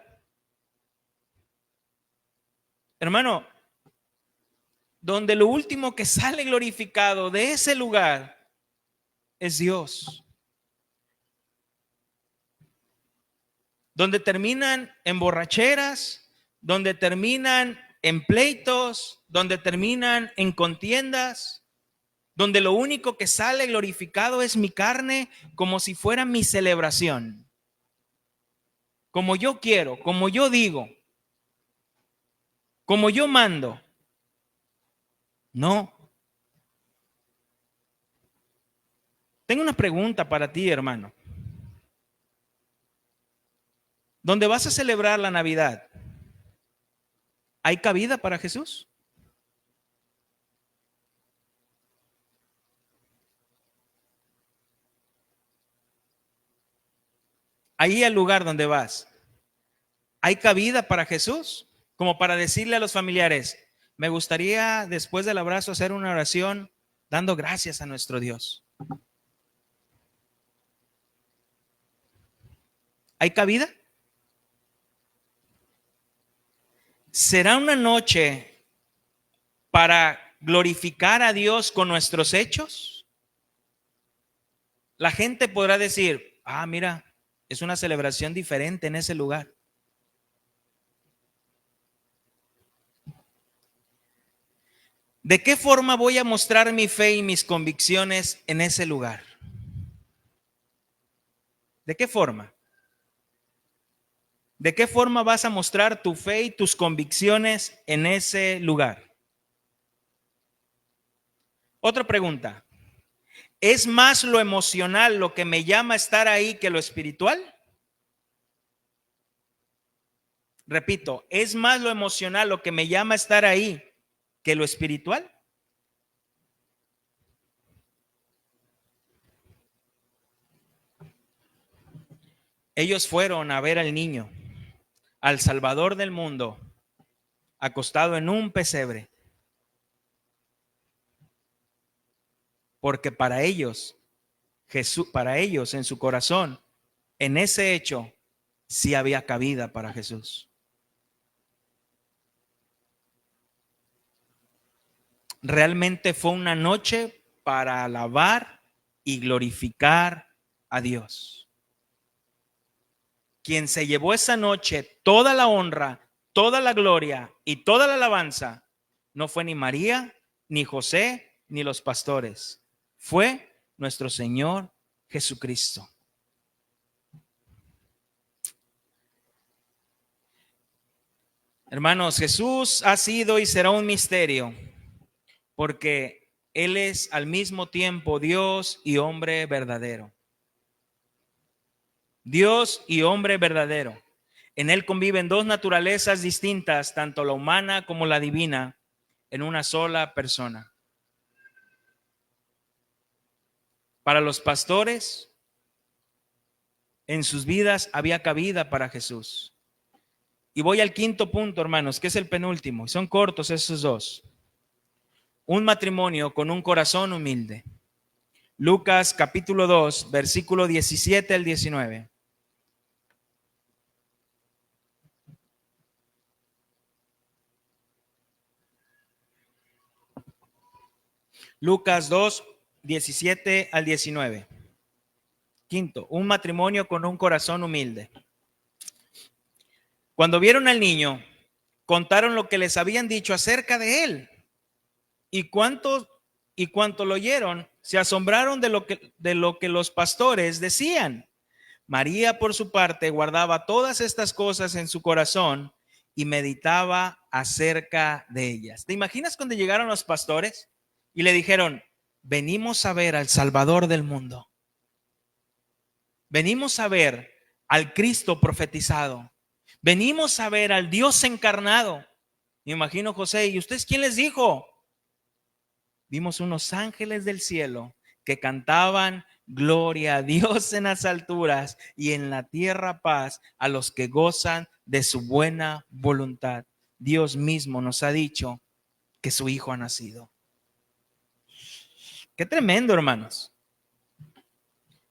Hermano, donde lo último que sale glorificado de ese lugar es Dios. Donde terminan en borracheras, donde terminan en pleitos, donde terminan en contiendas, donde lo único que sale glorificado es mi carne, como si fuera mi celebración. Como yo quiero, como yo digo, como yo mando. No. Tengo una pregunta para ti, hermano. ¿Dónde vas a celebrar la Navidad? ¿Hay cabida para Jesús? Ahí al lugar donde vas, ¿hay cabida para Jesús? Como para decirle a los familiares, me gustaría después del abrazo hacer una oración dando gracias a nuestro Dios. ¿Hay cabida? ¿Será una noche para glorificar a Dios con nuestros hechos? La gente podrá decir, mira, es una celebración diferente en ese lugar. ¿De qué forma voy a mostrar mi fe y mis convicciones en ese lugar? ¿De qué forma? ¿De qué forma vas a mostrar tu fe y tus convicciones en ese lugar? Otra pregunta. ¿Es más lo emocional lo que me llama a estar ahí que lo espiritual? Repito, ¿es más lo emocional lo que me llama a estar ahí que lo espiritual? Ellos fueron a ver al niño, al Salvador del mundo, acostado en un pesebre. Porque para ellos, Jesús, para ellos en su corazón, en ese hecho, sí había cabida para Jesús. Realmente fue una noche para alabar y glorificar a Dios. Quien se llevó esa noche toda la honra, toda la gloria y toda la alabanza, no fue ni María, ni José, ni los pastores. Fue nuestro Señor Jesucristo. Hermanos, Jesús ha sido y será un misterio, porque Él es al mismo tiempo Dios y hombre verdadero. Dios y hombre verdadero. En Él conviven dos naturalezas distintas, tanto la humana como la divina, en una sola persona. Para los pastores, en sus vidas había cabida para Jesús. Y voy al quinto punto, hermanos, que es el penúltimo. Son cortos esos dos. Un matrimonio con un corazón humilde. Lucas capítulo 2, versículo 17 al 19. Lucas 2, 17 al 19. Quinto, un matrimonio con un corazón humilde. Cuando vieron al niño, contaron lo que les habían dicho acerca de él. Y cuanto lo oyeron, se asombraron de lo que los pastores decían. María, por su parte, guardaba todas estas cosas en su corazón y meditaba acerca de ellas. ¿Te imaginas cuando llegaron los pastores y le dijeron, venimos a ver al Salvador del mundo? Venimos a ver al Cristo profetizado. Venimos a ver al Dios encarnado. Me imagino José, ¿y ustedes quién les dijo? Vimos unos ángeles del cielo que cantaban gloria a Dios en las alturas y en la tierra paz a los que gozan de su buena voluntad. Dios mismo nos ha dicho que su hijo ha nacido. Qué tremendo, hermanos.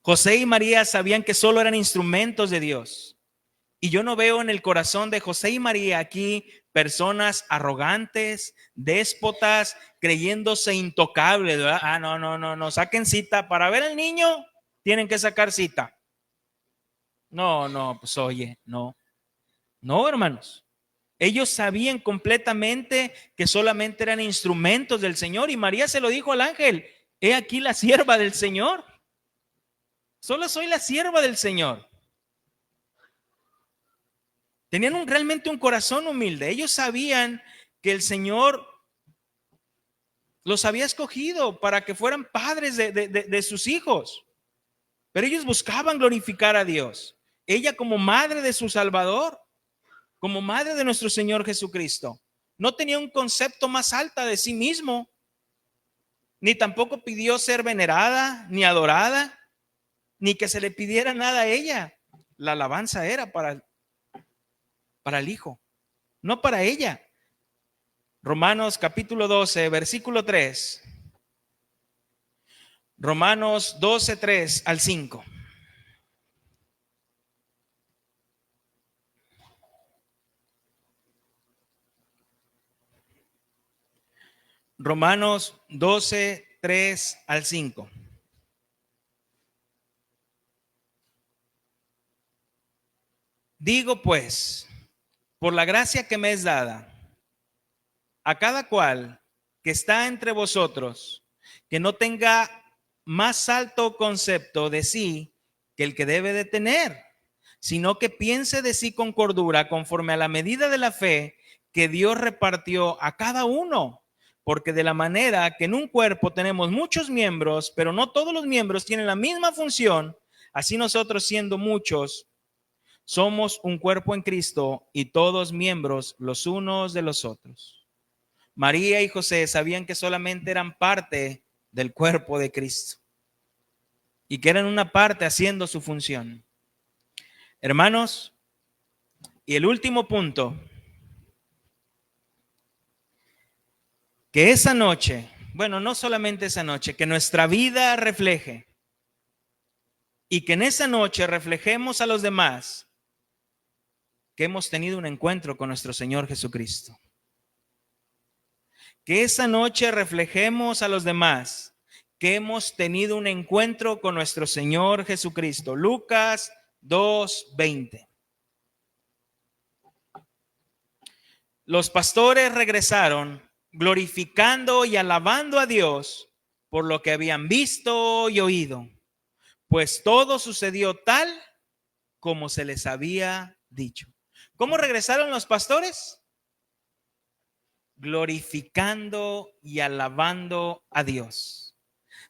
José y María sabían que solo eran instrumentos de Dios. Y yo no veo en el corazón de José y María aquí personas arrogantes, déspotas, creyéndose intocables, ¿verdad? Ah, no, saquen cita. Para ver al niño, tienen que sacar cita. No, pues oye, no, hermanos. Ellos sabían completamente que solamente eran instrumentos del Señor, y María se lo dijo al ángel: he aquí la sierva del Señor. Solo soy la sierva del Señor. Tenían realmente un corazón humilde. Ellos sabían que el Señor los había escogido para que fueran padres de sus hijos. Pero ellos buscaban glorificar a Dios. Ella, como madre de su Salvador, como madre de nuestro Señor Jesucristo, no tenía un concepto más alto de sí mismo, ni tampoco pidió ser venerada, ni adorada, ni que se le pidiera nada a ella. La alabanza era para el Hijo, no para ella. Romanos capítulo 12, versículo 3. Romanos 12, 3 al 5. Romanos 12, 3 al 5. Digo pues, por la gracia que me es dada, a cada cual que está entre vosotros, que no tenga más alto concepto de sí que el que debe de tener, sino que piense de sí con cordura, conforme a la medida de la fe que Dios repartió a cada uno. Porque de la manera que en un cuerpo tenemos muchos miembros, pero no todos los miembros tienen la misma función, así nosotros, siendo muchos, somos un cuerpo en Cristo y todos miembros los unos de los otros. María y José sabían que solamente eran parte del cuerpo de Cristo y que eran una parte haciendo su función. Hermanos, y el último punto, que esa noche, bueno, no solamente esa noche, que nuestra vida refleje, y que en esa noche reflejemos a los demás que hemos tenido un encuentro con nuestro Señor Jesucristo. Que esa noche reflejemos a los demás que hemos tenido un encuentro con nuestro Señor Jesucristo. Lucas 2:20. Los pastores regresaron glorificando y alabando a Dios por lo que habían visto y oído, pues todo sucedió tal como se les había dicho. ¿Cómo regresaron los pastores? Glorificando y alabando a Dios.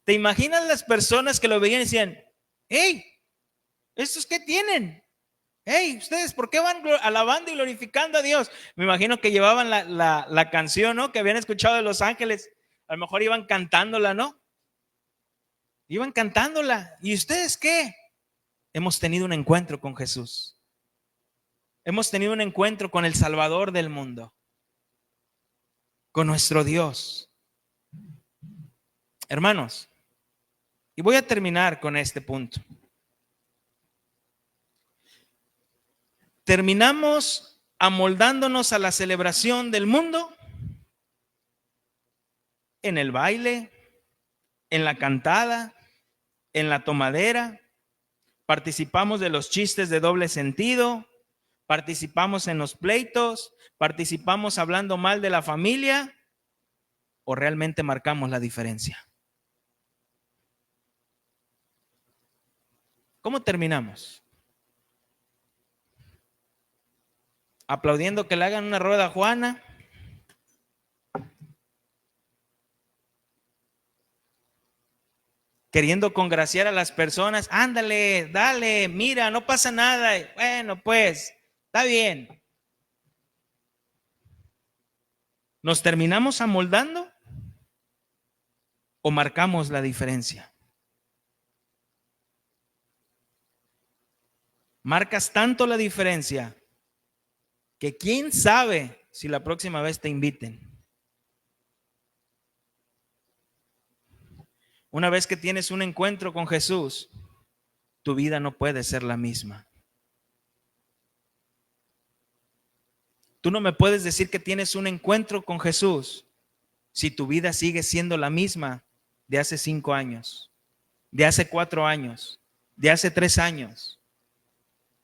¿Te imaginas las personas que lo veían y decían: hey, ¿estos qué tienen? Hey, ustedes, ¿por qué van alabando y glorificando a Dios? Me imagino que llevaban la canción, ¿no?, que habían escuchado de Los Ángeles. A lo mejor iban cantándola, ¿no? Iban cantándola. ¿Y ustedes qué? Hemos tenido un encuentro con Jesús. Hemos tenido un encuentro con el Salvador del mundo, con nuestro Dios. Hermanos, y voy a terminar con este punto. Terminamos amoldándonos a la celebración del mundo, en el baile, en la cantada, en la tomadera. Participamos de los chistes de doble sentido, participamos en los pleitos, participamos hablando mal de la familia, o realmente marcamos la diferencia. ¿Cómo terminamos? Aplaudiendo que le hagan una rueda a Juana, queriendo congraciar a las personas. Ándale, dale, mira, no pasa nada. Bueno, pues, está bien. ¿Nos terminamos amoldando o marcamos la diferencia? Marcas tanto la diferencia que quién sabe si la próxima vez te inviten. Una vez que tienes un encuentro con Jesús, tu vida no puede ser la misma. Tú no me puedes decir que tienes un encuentro con Jesús si tu vida sigue siendo la misma de hace 5 años, de hace 4 años, de hace 3 años.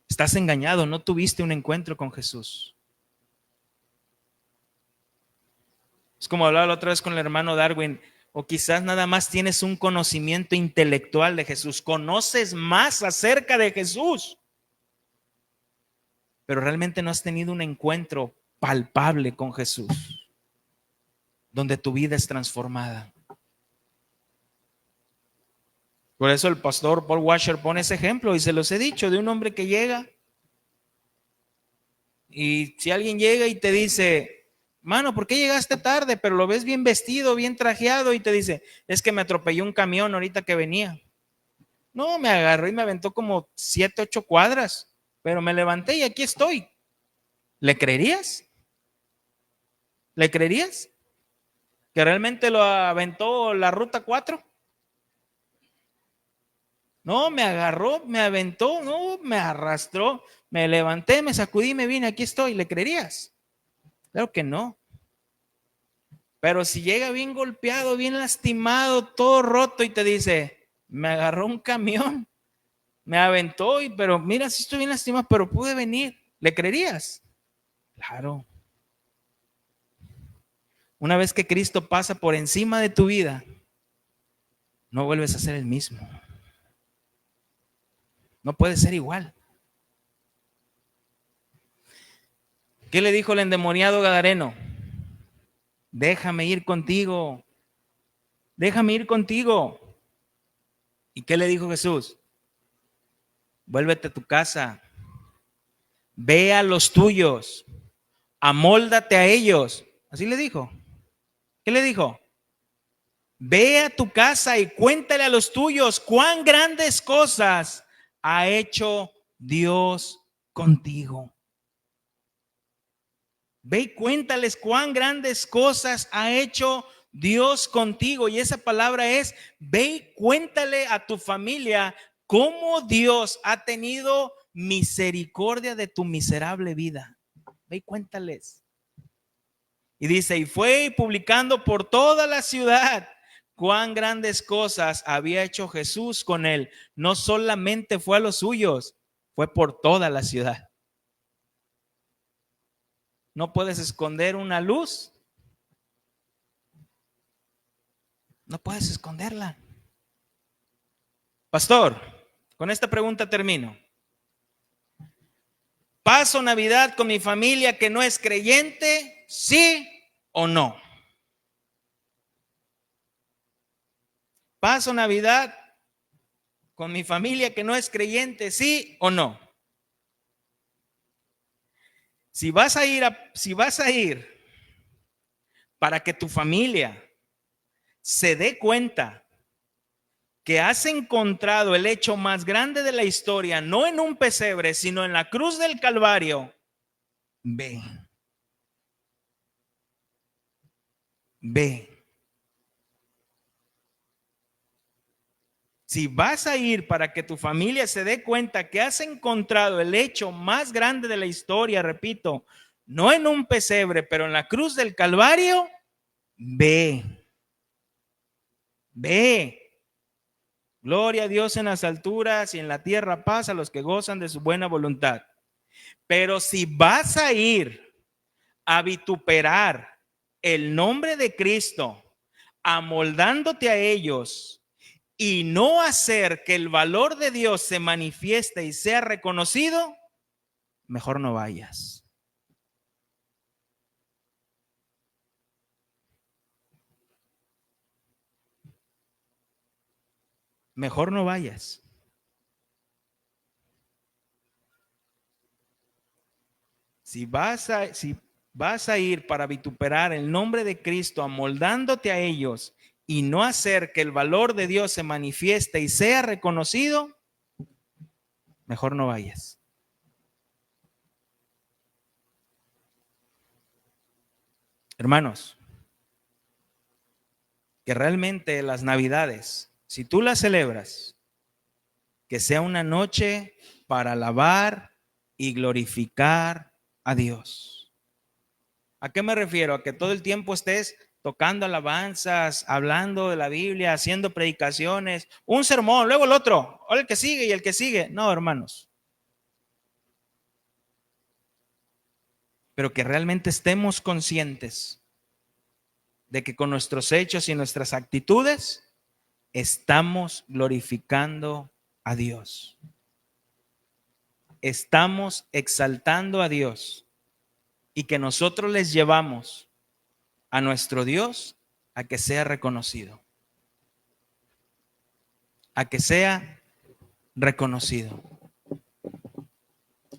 Estás engañado, no tuviste un encuentro con Jesús. Es como hablaba la otra vez con el hermano Darwin, o quizás nada más tienes un conocimiento intelectual de Jesús, conoces más acerca de Jesús, pero realmente no has tenido un encuentro palpable con Jesús, donde tu vida es transformada. Por eso el pastor Paul Washer pone ese ejemplo, y se los he dicho, de un hombre que llega, y si alguien llega y te dice, mano, ¿por qué llegaste tarde? Pero lo ves bien vestido, bien trajeado, y te dice, es que me atropelló un camión ahorita que venía. No, me agarró y me aventó como 7, 8 cuadras, pero me levanté y aquí estoy. ¿Le creerías? ¿Le creerías? ¿Que realmente lo aventó la ruta 4? No, me agarró, me aventó, no, me arrastró, me levanté, me sacudí, me vine, aquí estoy. ¿Le creerías? Claro que no. Pero si llega bien golpeado, bien lastimado, todo roto y te dice, me agarró un camión, me aventó, pero mira, sí estoy bien lastimado, pero pude venir. ¿Le creerías? Claro. Una vez que Cristo pasa por encima de tu vida, no vuelves a ser el mismo. No puedes ser igual. ¿Qué le dijo el endemoniado gadareno? Déjame ir contigo. Déjame ir contigo. ¿Y qué le dijo Jesús? Vuélvete a tu casa. Ve a los tuyos. Amóldate a ellos. Así le dijo. ¿Qué le dijo? Ve a tu casa y cuéntale a los tuyos cuán grandes cosas ha hecho Dios contigo. Ve y cuéntales cuán grandes cosas ha hecho Dios contigo. Y esa palabra es, ve y cuéntale a tu familia cómo Dios ha tenido misericordia de tu miserable vida. Ve y cuéntales. Y dice, y fue publicando por toda la ciudad cuán grandes cosas había hecho Jesús con él. No solamente fue a los suyos, fue por toda la ciudad. No puedes esconder una luz. No puedes esconderla. Pastor, con esta pregunta termino. ¿Paso Navidad con mi familia que no es creyente? ¿Sí o no? ¿Paso Navidad con mi familia que no es creyente? ¿Sí o no? Si vas a ir para que tu familia se dé cuenta que has encontrado el hecho más grande de la historia, no en un pesebre, sino en la cruz del Calvario, ve. Ve. Si vas a ir para que tu familia se dé cuenta que has encontrado el hecho más grande de la historia, repito, no en un pesebre, pero en la cruz del Calvario, ve. Ve. Gloria a Dios en las alturas y en la tierra paz a los que gozan de su buena voluntad. Pero si vas a ir a vituperar el nombre de Cristo, amoldándote a ellos y no hacer que el valor de Dios se manifieste y sea reconocido, mejor no vayas. Mejor no vayas. Si vas a ir para vituperar el nombre de Cristo, amoldándote a ellos y no hacer que el valor de Dios se manifieste y sea reconocido, mejor no vayas. Hermanos, que realmente las Navidades Si tú la celebras, que sea una noche para alabar y glorificar a Dios. ¿A qué me refiero? A que todo el tiempo estés tocando alabanzas, hablando de la Biblia, haciendo predicaciones, un sermón, luego el otro, o el que sigue y el que sigue. No, hermanos. Pero que realmente estemos conscientes de que con nuestros hechos y nuestras actitudes estamos glorificando a Dios. Estamos exaltando a Dios y que nosotros les llevamos a nuestro Dios a que sea reconocido. A que sea reconocido.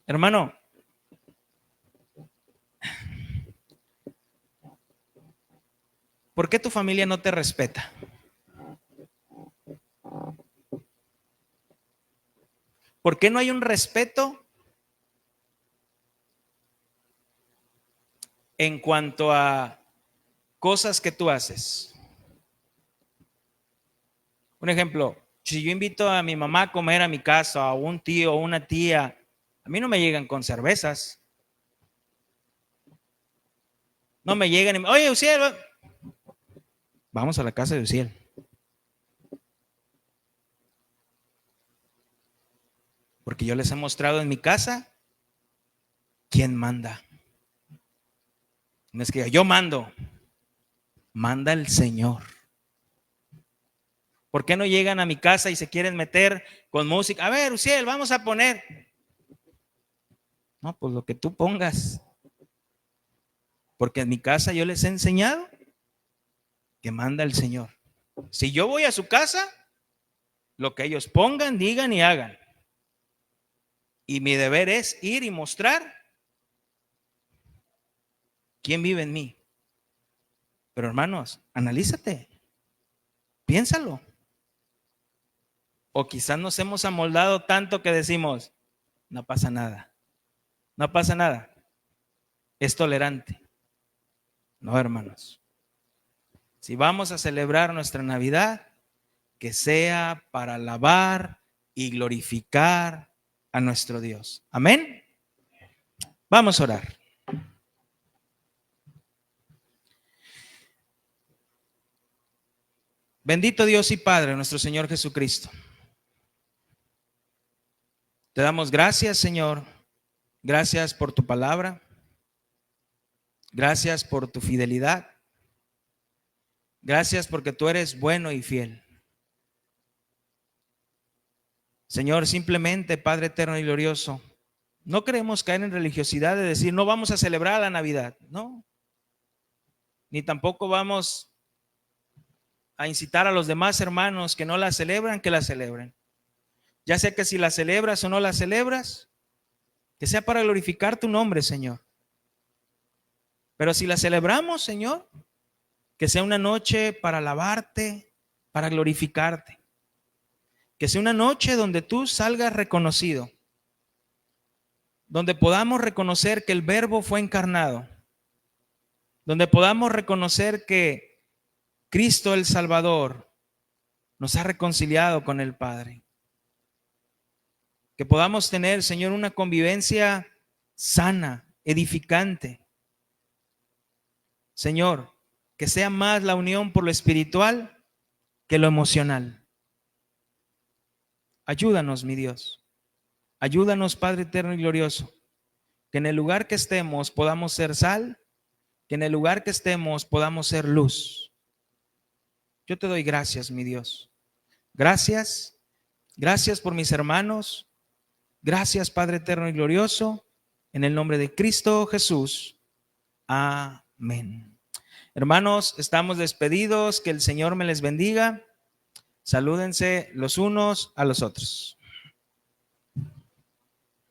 Hermano, ¿por qué tu familia no te respeta? ¿Por qué no hay un respeto en cuanto a cosas que tú haces? Un ejemplo, si yo invito a mi mamá a comer a mi casa, o a un tío o una tía, a mí no me llegan con cervezas. No me llegan y me, oye, Uciel, vamos a la casa de Uciel. Porque yo les he mostrado en mi casa quién manda. No es que yo mando, manda el Señor. ¿Por qué no llegan a mi casa y se quieren meter con música? A ver, Uciel, vamos a poner. No, pues lo que tú pongas. Porque en mi casa yo les he enseñado que manda el Señor. Si yo voy a su casa, lo que ellos pongan, digan y hagan. Y mi deber es ir y mostrar quién vive en mí. Pero hermanos, analízate, piénsalo. O quizás nos hemos amoldado tanto que decimos, no pasa nada, no pasa nada, es tolerante. No, hermanos. Si vamos a celebrar nuestra Navidad, que sea para alabar y glorificar a nuestro Dios. Amén. Vamos a orar. Bendito Dios y Padre, nuestro Señor Jesucristo. Te damos gracias, Señor. Gracias por tu palabra. Gracias por tu fidelidad. Gracias porque tú eres bueno y fiel. Señor, simplemente, Padre eterno y glorioso, no queremos caer en religiosidad de decir, no vamos a celebrar la Navidad. No. Ni tampoco vamos a incitar a los demás hermanos que no la celebran, que la celebren. Ya sea que si la celebras o no la celebras, que sea para glorificar tu nombre, Señor. Pero si la celebramos, Señor, que sea una noche para alabarte, para glorificarte. Que sea una noche donde tú salgas reconocido, donde podamos reconocer que el Verbo fue encarnado, donde podamos reconocer que Cristo el Salvador nos ha reconciliado con el Padre. Que podamos tener, Señor, una convivencia sana, edificante. Señor, que sea más la unión por lo espiritual que lo emocional. Ayúdanos, mi Dios. Ayúdanos, Padre eterno y glorioso, que en el lugar que estemos podamos ser sal, que en el lugar que estemos podamos ser luz. Yo te doy gracias, mi Dios. Gracias, gracias por mis hermanos. Gracias, Padre eterno y glorioso, en el nombre de Cristo Jesús. Amén. Hermanos, estamos despedidos. Que el Señor me les bendiga. Salúdense los unos a los otros.